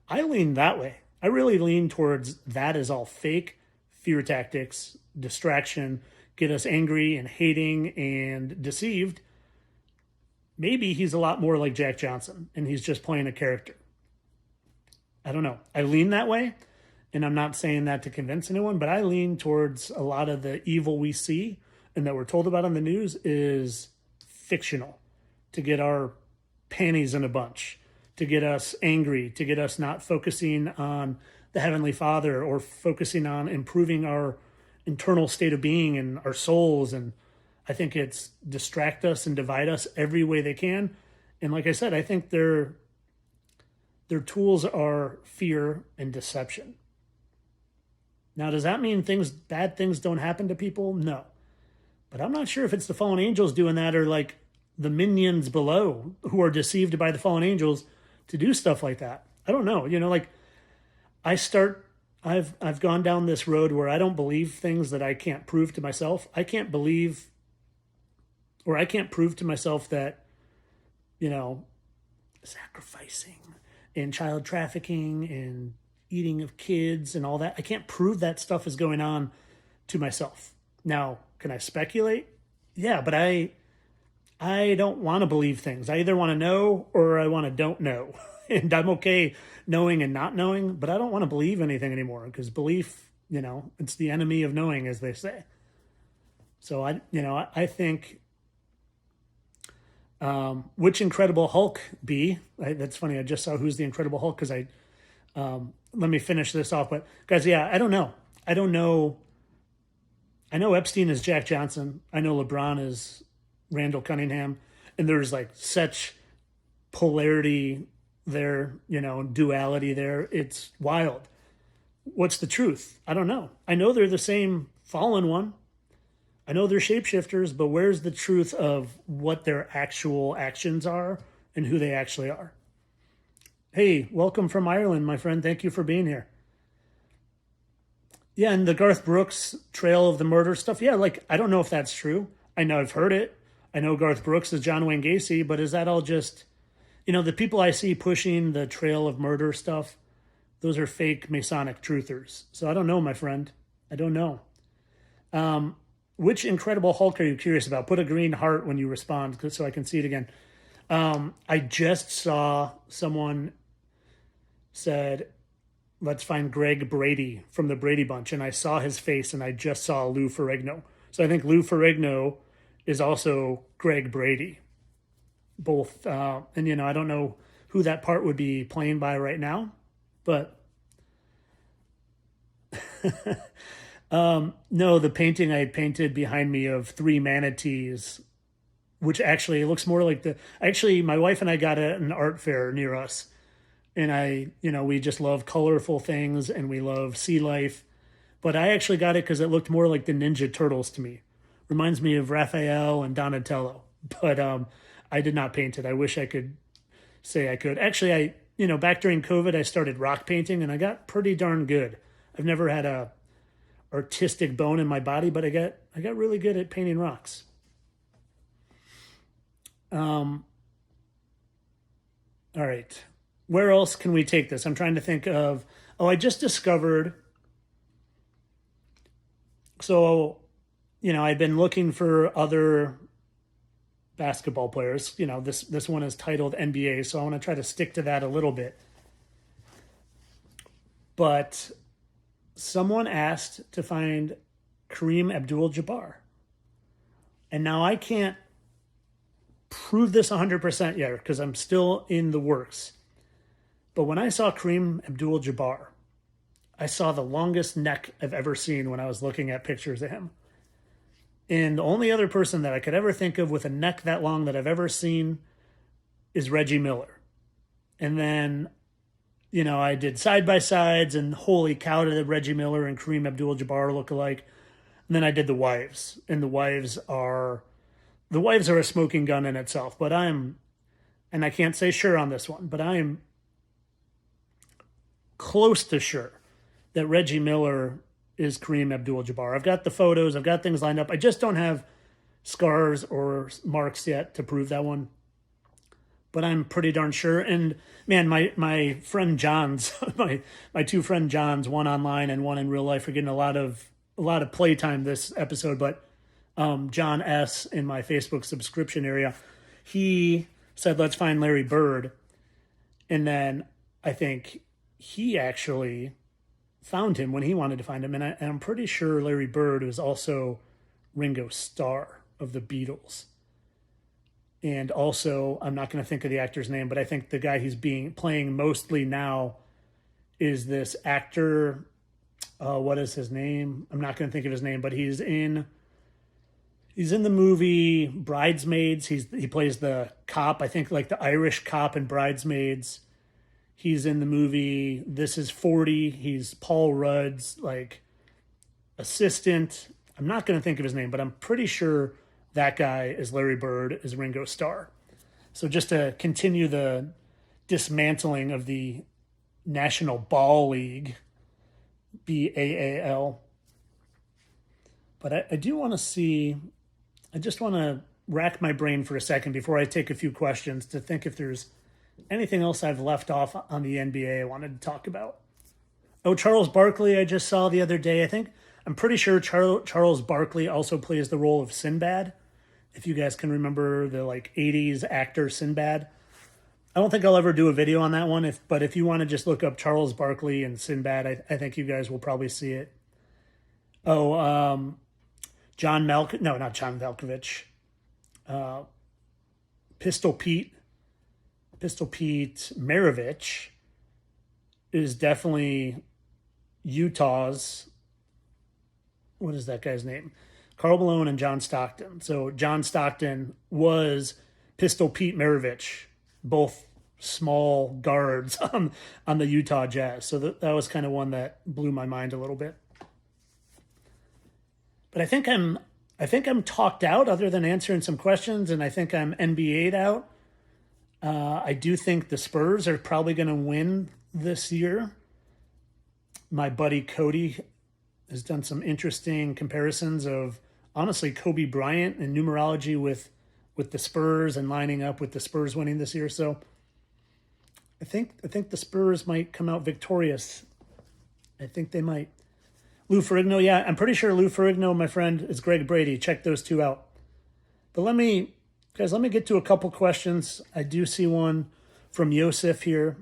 I lean that way. I really lean towards that is all fake, fear tactics, distraction, get us angry and hating and deceived. Maybe he's a lot more like Jack Johnson and he's just playing a character. I don't know. I lean that way, and I'm not saying that to convince anyone, but I lean towards a lot of the evil we see and that we're told about on the news is fictional to get our panties in a bunch, to get us angry, to get us not focusing on the Heavenly Father or focusing on improving our internal state of being and our souls. And I think it's distract us and divide us every way they can. And like I said, I think their tools are fear and deception. Now, does that mean bad things don't happen to people? No. But I'm not sure if it's the fallen angels doing that or like the minions below who are deceived by the fallen angels to do stuff like that. I don't know. You know, like I've gone down this road where I don't believe things that I can't prove to myself. I can't prove to myself that, you know, sacrificing and child trafficking and eating of kids and all that. I can't prove that stuff is going on to myself. Now, can I speculate? Yeah, but I don't want to believe things. I either want to know or I want to don't know. And I'm okay knowing and not knowing, but I don't want to believe anything anymore because belief, you know, it's the enemy of knowing, as they say. So I think which Incredible Hulk be? That's funny. I just saw Who's the Incredible Hulk because let me finish this off. But guys, yeah, I don't know. I know Epstein is Jack Johnson. I know LeBron is Randall Cunningham. And there's like such polarity there, you know, duality there. It's wild. What's the truth? I don't know. I know they're the same fallen one. I know they're shapeshifters, but where's the truth of what their actual actions are and who they actually are? Hey, welcome from Ireland, my friend. Thank you for being here. Yeah, and the Garth Brooks trail of the murder stuff. Yeah, like, I don't know if that's true. I know I've heard it. I know Garth Brooks is John Wayne Gacy, but is that all just, you know, the people I see pushing the trail of murder stuff, Those are fake Masonic truthers. So I don't know, my friend. I don't know. Which Incredible Hulk are you curious about? Put a green heart when you respond so I can see it again. I just saw someone said, let's find Greg Brady from the Brady Bunch. And I saw his face and I just saw Lou Ferrigno. So I think Lou Ferrigno is also Greg Brady. Both, and you know, I don't know who that part would be playing by right now, but no, the painting I had painted behind me of three manatees, which actually looks more like my wife and I got it at an art fair near us. And we just love colorful things and we love sea life. But I actually got it because it looked more like the Ninja Turtles to me. Reminds me of Raphael and Donatello. But I did not paint it. I wish I could say I could. Actually, back during COVID, I started rock painting and I got pretty darn good. I've never had a artistic bone in my body, but I got really good at painting rocks. All right. Where else can we take this? I'm trying to think of, I just discovered, so, I've been looking for other basketball players. This one is titled NBA, so I want to try to stick to that a little bit. But someone asked to find Kareem Abdul-Jabbar. And now I can't prove this 100% yet because I'm still in the works. But when I saw Kareem Abdul-Jabbar, I saw the longest neck I've ever seen when I was looking at pictures of him. And the only other person that I could ever think of with a neck that long that I've ever seen is Reggie Miller. And then, I did side-by-sides and holy cow did Reggie Miller and Kareem Abdul-Jabbar look alike. And then I did the wives. And the wives are a smoking gun in itself. But and I can't say sure on this one, but I am close to sure that Reggie Miller is Kareem Abdul-Jabbar. I've got the photos. I've got things lined up. I just don't have scars or marks yet to prove that one. But I'm pretty darn sure. And man, my friend John's, my two friend Johns, one online and one in real life, are getting a lot of playtime this episode. But John S. in my Facebook subscription area, he said, let's find Larry Bird. And then I think he actually found him when he wanted to find him. And I'm pretty sure Larry Bird was also Ringo Starr of the Beatles. And also, I'm not going to think of the actor's name, but I think the guy he's playing mostly now is this actor. What is his name? I'm not going to think of his name, but he's in the movie Bridesmaids. He plays the cop, I think like the Irish cop in Bridesmaids. He's in the movie This Is 40. He's Paul Rudd's assistant. I'm not going to think of his name, but I'm pretty sure that guy is Larry Bird, is Ringo Starr. So just to continue the dismantling of the National Ball League, BAAL. But I do want to see, I just want to rack my brain for a second before I take a few questions to think if there's anything else I've left off on the NBA I wanted to talk about. Oh, Charles Barkley I just saw the other day. I'm pretty sure Charles Barkley also plays the role of Sinbad. If you guys can remember the 80s actor Sinbad. I don't think I'll ever do a video on that one. But if you want to just look up Charles Barkley and Sinbad, I think you guys will probably see it. Oh, not John Malkovich. Pistol Pete Maravich is definitely Utah's, what is that guy's name? Karl Malone and John Stockton. So John Stockton was Pistol Pete Maravich, both small guards on the Utah Jazz. So that was kind of one that blew my mind a little bit. But I think I'm talked out other than answering some questions, and I think I'm NBA'd out. I do think the Spurs are probably going to win this year. My buddy Cody has done some interesting comparisons of, honestly, Kobe Bryant and numerology with the Spurs and lining up with the Spurs winning this year. So I think the Spurs might come out victorious. I think they might. Lou Ferrigno, yeah, I'm pretty sure Lou Ferrigno, my friend, is Greg Brady. Check those two out. But let me get to a couple questions. I do see one from Yosef here.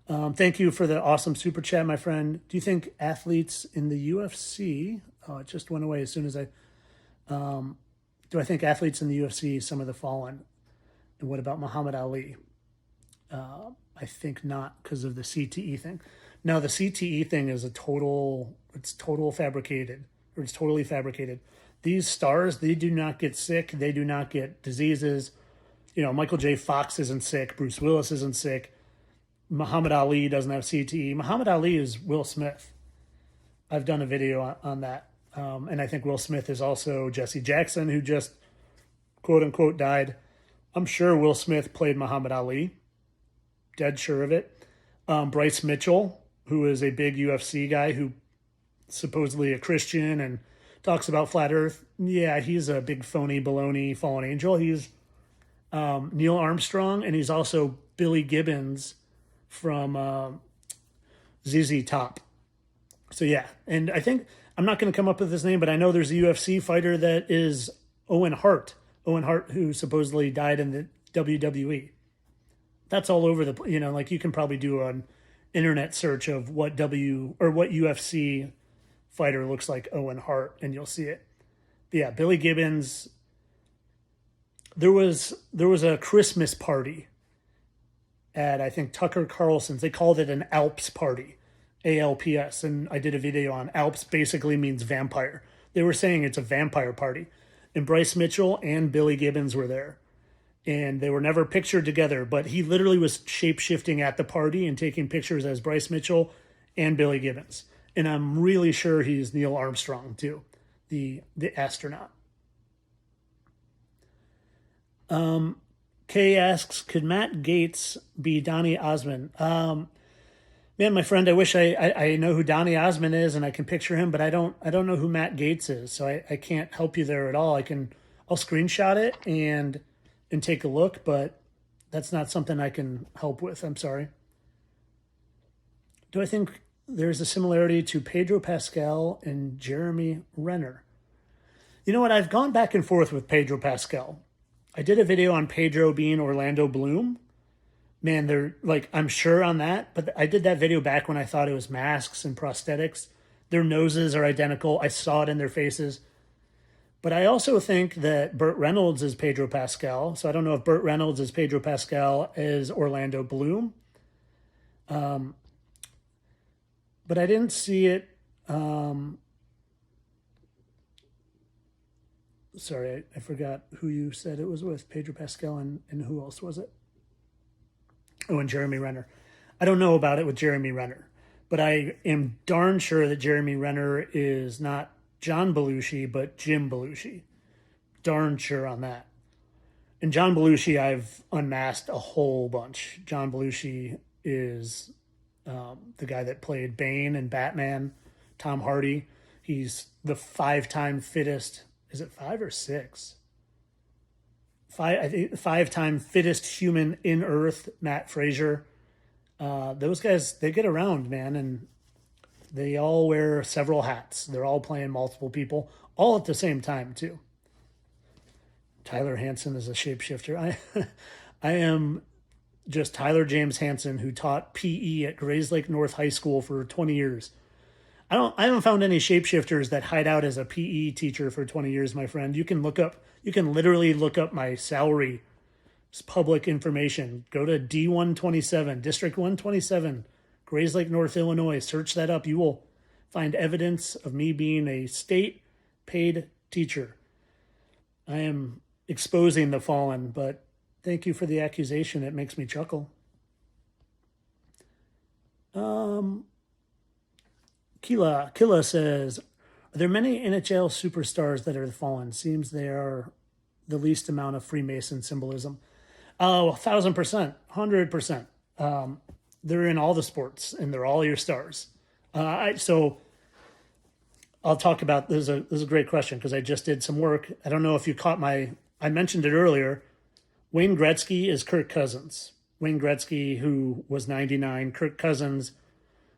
Thank you for the awesome super chat, my friend. Do you think athletes in the UFC? Oh, it just went away as soon as I. Do I think athletes in the UFC some of the fallen? And what about Muhammad Ali? I think not, because of the CTE thing. No, the CTE thing is it's totally fabricated. These stars, they do not get sick. They do not get diseases. Michael J. Fox isn't sick. Bruce Willis isn't sick. Muhammad Ali doesn't have CTE. Muhammad Ali is Will Smith. I've done a video on that. And I think Will Smith is also Jesse Jackson, who just quote unquote died. I'm sure Will Smith played Muhammad Ali. Dead sure of it. Bryce Mitchell, who is a big UFC guy who supposedly a Christian and talks about flat earth. Yeah, he's a big phony baloney fallen angel. He's Neil Armstrong, and he's also Billy Gibbons from ZZ Top. So yeah, and I think, I'm not going to come up with his name, but I know there's a UFC fighter that is Owen Hart. Owen Hart, who supposedly died in the WWE. That's all over the, you can probably do an internet search of what UFC fighter looks like Owen Hart, and you'll see it. But yeah, Billy Gibbons. There was a Christmas party at, I think, Tucker Carlson's. They called it an Alps party, ALPS, and I did a video on Alps. Basically means vampire. They were saying it's a vampire party, and Bryce Mitchell and Billy Gibbons were there. And they were never pictured together, but he literally was shape-shifting at the party and taking pictures as Bryce Mitchell and Billy Gibbons. And I'm really sure he's Neil Armstrong, too, the astronaut. Kay asks, could Matt Gaetz be Donny Osmond? Man, my friend, I wish I know who Donny Osmond is and I can picture him, but I don't know who Matt Gaetz is, so I can't help you there at all. I'll screenshot it and take a look, but that's not something I can help with. I'm sorry. Do I think there's a similarity to Pedro Pascal and Jeremy Renner? You know what? I've gone back and forth with Pedro Pascal. I did a video on Pedro being Orlando Bloom. Man, they're like, I'm sure on that, but I did that video back when I thought it was masks and prosthetics. Their noses are identical. I saw it in their faces. But I also think that Burt Reynolds is Pedro Pascal. So I don't know if Burt Reynolds is Pedro Pascal as Orlando Bloom. But I didn't see it. Sorry, I forgot who you said it was with. Pedro Pascal and who else was it? Oh, and Jeremy Renner. I don't know about it with Jeremy Renner. But I am darn sure that Jeremy Renner is not John Belushi, but Jim Belushi. Darn sure on that. And John Belushi, I've unmasked a whole bunch. John Belushi is the guy that played Bane and Batman, Tom Hardy. He's the 5-time fittest. Is it 5 or 6? I think 5-time fittest human in Earth, Matt Frazier. Those guys, they get around, man, and they all wear several hats. They're all playing multiple people, all at the same time, too. Tyler Hansen is a shapeshifter. I am just Tyler James Hansen, who taught PE at Grayslake North High School for 20 years. I haven't found any shapeshifters that hide out as a PE teacher for 20 years, my friend. You can literally look up my salary. It's public information. Go to D127, District 127, Grayslake North, Illinois. Search that up. You will find evidence of me being a state-paid teacher. I am exposing the fallen, but thank you for the accusation. It makes me chuckle. Kila says, are there many NHL superstars that are the fallen? Seems they are the least amount of Freemason symbolism. Oh, 1,000%, 100%. They're in all the sports, and they're all your stars. So I'll talk about this. This is a great question because I just did some work. I don't know if you caught I mentioned it earlier. Wayne Gretzky is Kirk Cousins. Wayne Gretzky, who was 99, Kirk Cousins,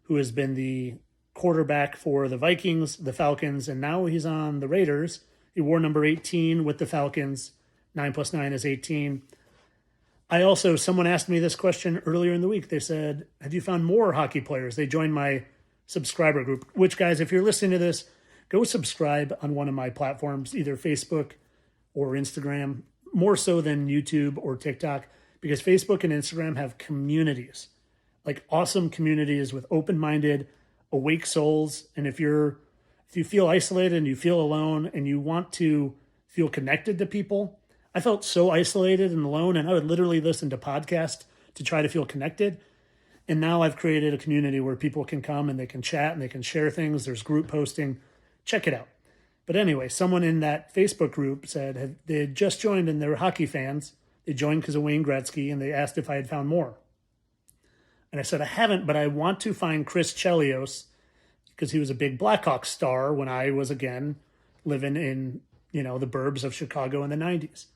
who has been the quarterback for the Vikings, the Falcons, and now he's on the Raiders. He wore number 18 with the Falcons. 9 plus 9 is 18. Someone asked me this question earlier in the week. They said, have you found more hockey players? They joined my subscriber group, which, guys, if you're listening to this, go subscribe on one of my platforms, either Facebook or Instagram, more so than YouTube or TikTok, because Facebook and Instagram have communities, like awesome communities with open-minded, awake souls. And if you feel isolated and you feel alone and you want to feel connected to people, I felt so isolated and alone, and I would literally listen to podcasts to try to feel connected. And now I've created a community where people can come and they can chat and they can share things. There's group posting. Check it out. But anyway, someone in that Facebook group said they had just joined and they were hockey fans. They joined because of Wayne Gretzky, and they asked if I had found more. And I said, I haven't, but I want to find Chris Chelios, because he was a big Blackhawks star when I was, again, living in, the burbs of Chicago in the 90s.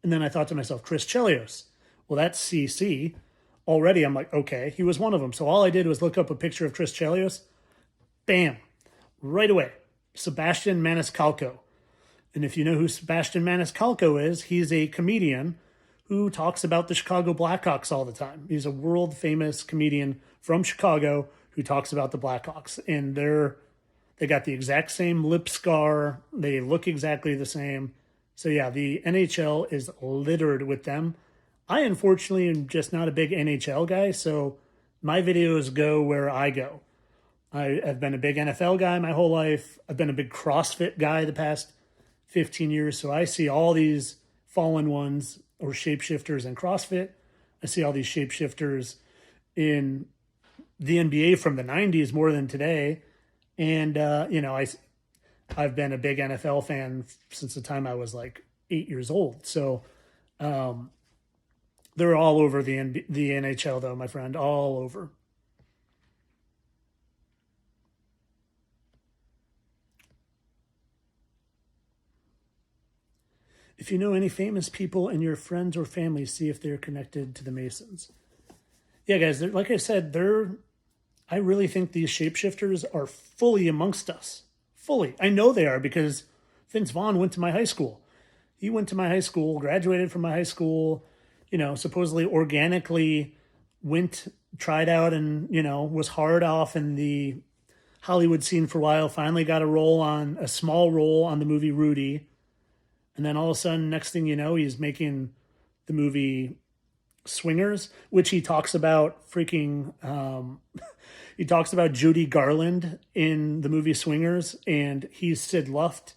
And then I thought to myself, Chris Chelios, well, that's CC. Already I'm like, okay, he was one of them. So all I did was look up a picture of Chris Chelios. Bam, right away, Sebastian Maniscalco. And if you know who Sebastian Maniscalco is, he's a comedian who talks about the Chicago Blackhawks all the time. He's a world famous comedian from Chicago who talks about the Blackhawks. And they got the exact same lip scar. They look exactly the same. So yeah, the NHL is littered with them. I unfortunately am just not a big NHL guy, so my videos go where I go. I've been a big NFL guy my whole life. I've been a big CrossFit guy the past 15 years, so I see all these fallen ones or shapeshifters in CrossFit. I see all these shapeshifters in the NBA from the 90s more than today. And, I've been a big NFL fan since the time I was like 8 years old. So they're all over the NHL, though, my friend, all over. If you know any famous people in your friends or family, see if they're connected to the Masons. Yeah, guys, like I said, I really think these shapeshifters are fully amongst us. Fully. I know they are because Vince Vaughn went to my high school. He went to my high school, graduated from my high school, supposedly organically tried out and, was hard off in the Hollywood scene for a while, finally got a small role on the movie Rudy. And then all of a sudden, next thing you know, he's making the movie Swingers, which he talks about he talks about Judy Garland in the movie Swingers, and he's Sid Luft.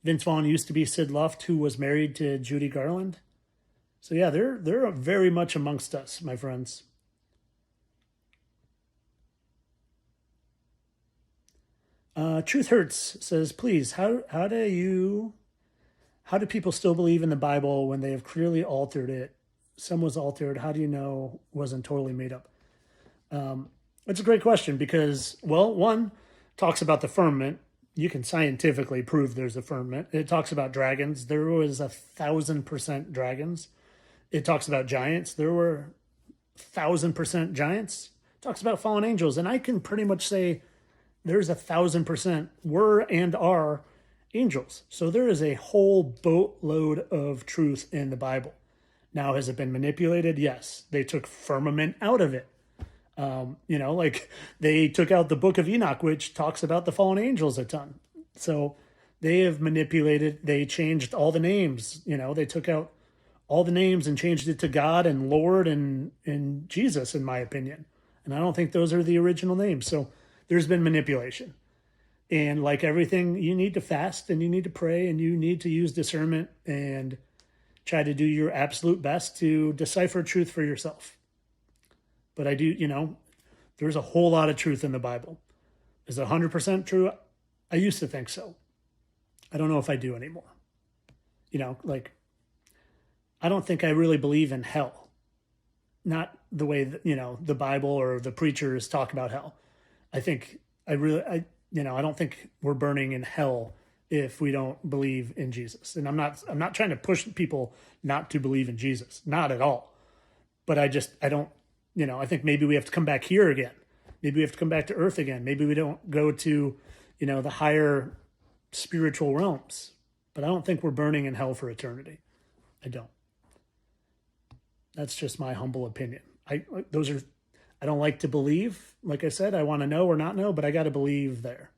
Vince Vaughn used to be Sid Luft, who was married to Judy Garland. So yeah, they're very much amongst us, my friends. Truth Hurts says, please, how do people still believe in the Bible when they have clearly altered it? Some was altered. How do you know wasn't totally made up? It's a great question because, well, one talks about the firmament. You can scientifically prove there's a firmament. It talks about dragons. There was 1,000% dragons. It talks about giants. There were 1,000% giants. It talks about fallen angels. And I can pretty much say there's 1,000% were and are angels. So there is a whole boatload of truth in the Bible. Now, has it been manipulated? Yes. They took firmament out of it. Like they took out the book of Enoch, which talks about the fallen angels a ton. So they have manipulated, they changed all the names, they took out all the names and changed it to God and Lord and Jesus, in my opinion. And I don't think those are the original names. So there's been manipulation. And like everything, you need to fast and you need to pray and you need to use discernment and try to do your absolute best to decipher truth for yourself. But I do, there's a whole lot of truth in the Bible. Is it 100% true? I used to think so. I don't know if I do anymore. I don't think I really believe in hell. Not the way that, the Bible or the preachers talk about hell. I don't think we're burning in hell if we don't believe in Jesus. And I'm not trying to push people not to believe in Jesus. Not at all. But I don't, I think maybe we have to come back here again. Maybe we have to come back to earth again. Maybe we don't go to, the higher spiritual realms. But I don't think we're burning in hell for eternity. I don't. That's just my humble opinion. I don't like to believe. Like I said, I want to know or not know, but I got to believe there.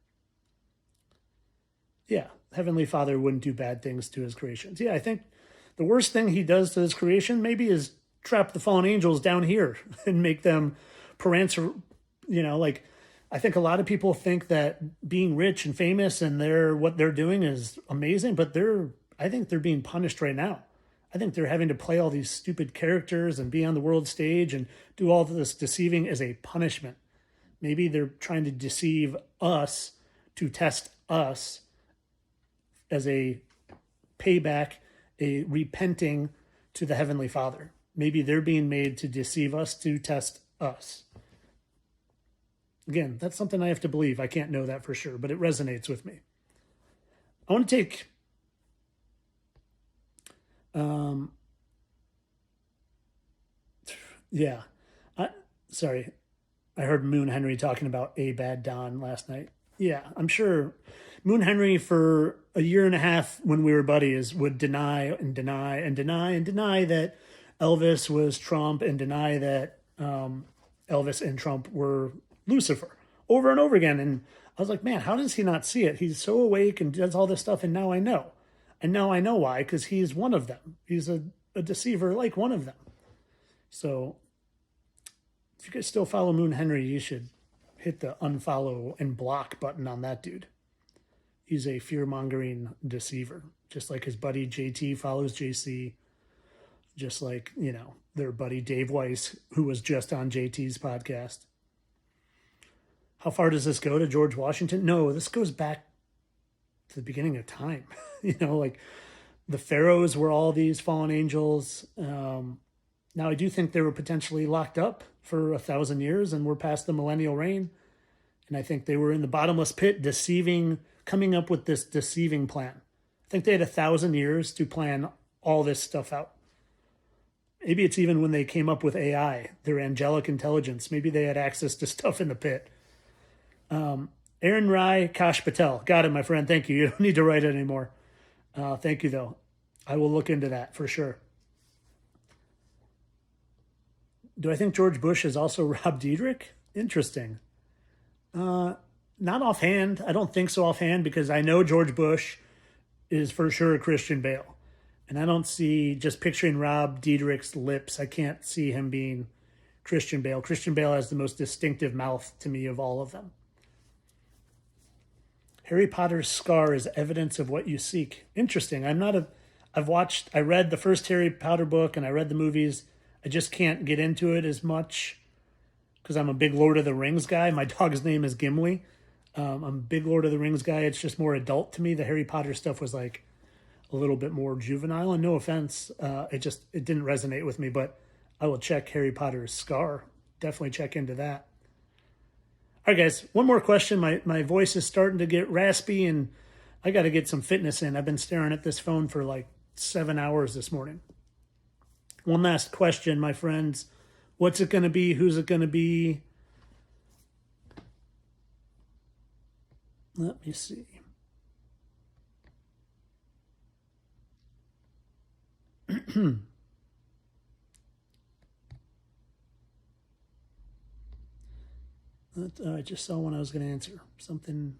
Yeah, Heavenly Father wouldn't do bad things to his creations. Yeah, I think the worst thing he does to his creation maybe is trap the fallen angels down here and make them parental, I think a lot of people think that being rich and famous and what they're doing is amazing, but I think they're being punished right now. I think they're having to play all these stupid characters and be on the world stage and do all this deceiving as a punishment. Maybe they're trying to deceive us to test us as a payback, a repenting to the Heavenly Father. Maybe they're being made to deceive us to test us. Again, that's something I have to believe. I can't know that for sure, but it resonates with me. I want to take I heard Moon Henry talking about a bad Don last night. Yeah, I'm sure Moon Henry for a year and a half when we were buddies would deny and deny and deny and deny that Elvis was Trump and deny that Elvis and Trump were Lucifer over and over again. And I was like, man, how does he not see it? He's so awake and does all this stuff. And now I know. And now I know why, because he's one of them. He's a deceiver like one of them. So if you guys still follow Moon Henry, you should hit the unfollow and block button on that dude. He's a fear-mongering deceiver, just like his buddy JT follows JC, just like, their buddy Dave Weiss, who was just on JT's podcast. How far does this go to George Washington? No, this goes back to the beginning of time. Like the pharaohs were all these fallen angels. Now, I do think they were potentially locked up for 1,000 years and we're past the millennial reign. And I think they were in the bottomless pit coming up with this deceiving plan. I think they had 1,000 years to plan all this stuff out. Maybe it's even when they came up with AI, their angelic intelligence. Maybe they had access to stuff in the pit. Aaron Rai Kash Patel. Got it, my friend. Thank you. You don't need to write it anymore. Thank you, though. I will look into that for sure. Do I think George Bush is also Rob Dyrdek? Interesting. Not offhand. I don't think so offhand because I know George Bush is for sure Christian Bale. And I don't see, just picturing Rob Dyrdek's lips, I can't see him being Christian Bale. Christian Bale has the most distinctive mouth to me of all of them. Harry Potter's scar is evidence of what you seek. Interesting. I read the first Harry Potter book and I read the movies. I just can't get into it as much because I'm a big Lord of the Rings guy. My dog's name is Gimli. I'm a big Lord of the Rings guy. It's just more adult to me. The Harry Potter stuff was like a little bit more juvenile, and no offense. It didn't resonate with me, but I will check Harry Potter's scar. Definitely check into that. All right, guys, one more question. My voice is starting to get raspy, and I got to get some fitness in. I've been staring at this phone for like 7 hours this morning. One last question, my friends. What's it going to be? Who's it going to be? Let me see. I just saw one I was going to answer. Something.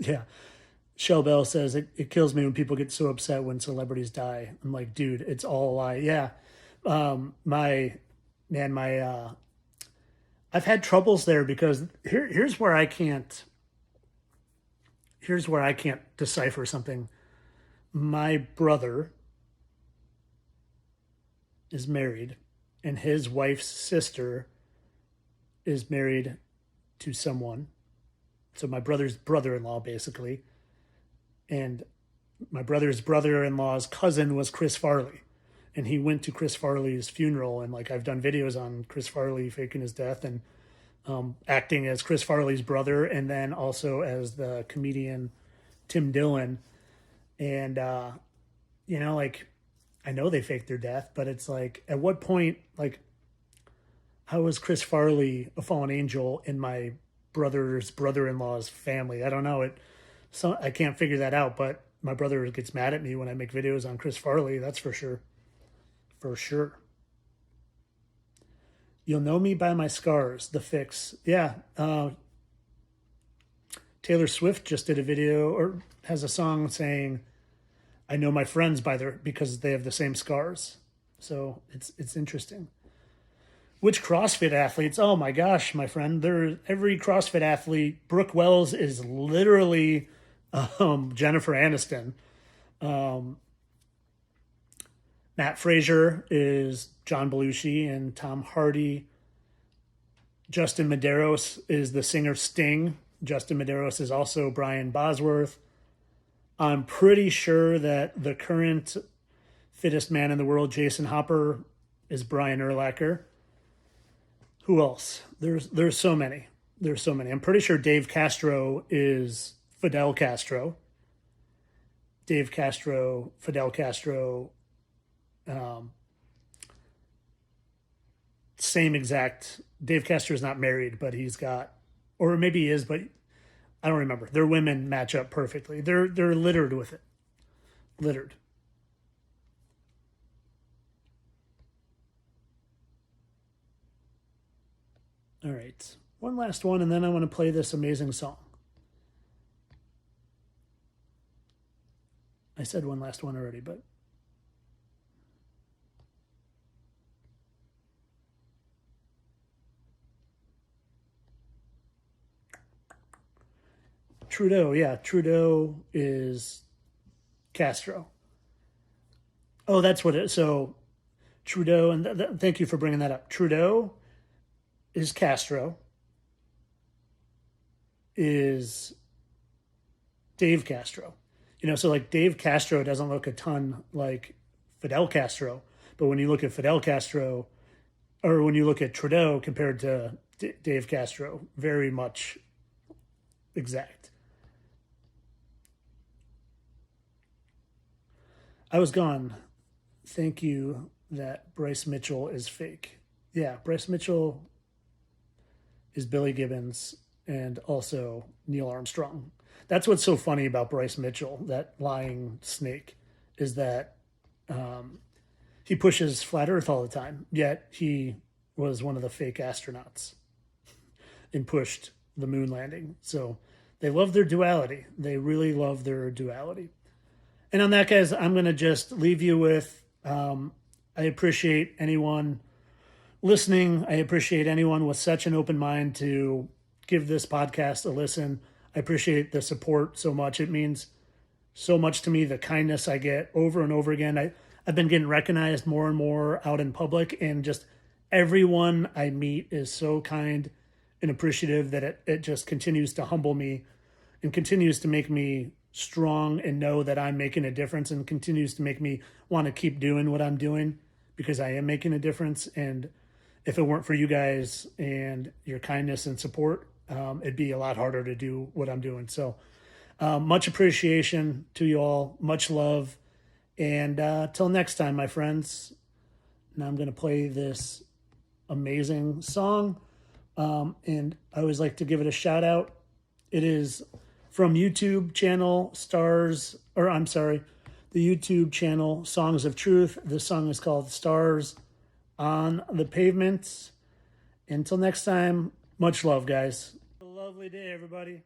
Yeah. Shell Bell says, it kills me when people get so upset when celebrities die. I'm like, dude, it's all a lie. Yeah. I've had troubles there because here's where I can't decipher something. My brother is married and his wife's sister is married to someone. So my brother's brother-in-law, basically. And my brother's brother-in-law's cousin was Chris Farley. And he went to Chris Farley's funeral. And like I've done videos on Chris Farley faking his death and acting as Chris Farley's brother. And then also as the comedian Tim Dillon. And, like I know they faked their death, but it's like, at what point, like, how is Chris Farley a fallen angel in my brother's brother-in-law's family? I don't know it. So I can't figure that out, but my brother gets mad at me when I make videos on Chris Farley. That's for sure. For sure. You'll know me by my scars. The Fix. Yeah. Taylor Swift just did a video or has a song saying, "I know my friends by their because they have the same scars." So it's interesting. Which CrossFit athletes? Oh my gosh, my friend! Every CrossFit athlete. Brooke Wells is literally Jennifer Aniston. Matt Frazier is John Belushi and Tom Hardy. Justin Medeiros is the singer Sting. Justin Medeiros is also Brian Bosworth. I'm pretty sure that the current fittest man in the world, Jason Hopper, is Brian Urlacher. Who else? There's so many. There's so many. I'm pretty sure Dave Castro is Fidel Castro. Dave Castro, Fidel Castro, same exact. Dave Castro is not married, but he's got, or maybe he is, but I don't remember. Their women match up perfectly. They're littered with it. Littered. All right. One last one, and then I want to play this amazing song. I said one last one already, but Trudeau, yeah, Trudeau is Castro. Oh, that's what it is. So Trudeau, and thank you for bringing that up. Trudeau is Castro, is Dave Castro. You know, so like Dave Castro doesn't look a ton like Fidel Castro, but when you look at Fidel Castro, or when you look at Trudeau compared to Dave Castro, very much exact. I was gone. Thank you that Bryce Mitchell is fake. Yeah, Bryce Mitchell is Billy Gibbons and also Neil Armstrong. That's what's so funny about Bryce Mitchell, that lying snake, is that he pushes flat Earth all the time, yet he was one of the fake astronauts and pushed the moon landing. So they love their duality. They really love their duality. And on that, guys, I'm going to just leave you with I appreciate anyone listening. I appreciate anyone with such an open mind to give this podcast a listen. I appreciate the support so much. It means so much to me, the kindness I get over and over again. I've been getting recognized more and more out in public, and just everyone I meet is so kind and appreciative that it just continues to humble me and continues to make me strong and know that I'm making a difference, and continues to make me want to keep doing what I'm doing because I am making a difference. And if it weren't for you guys and your kindness and support, it'd be a lot harder to do what I'm doing. So much appreciation to you all, much love. And till next time, my friends. Now I'm going to play this amazing song. And I always like to give it a shout out. It is from YouTube channel the YouTube channel Songs of Truth. This song is called Stars on the Pavement. Until next time, much love, guys. Have a lovely day, everybody.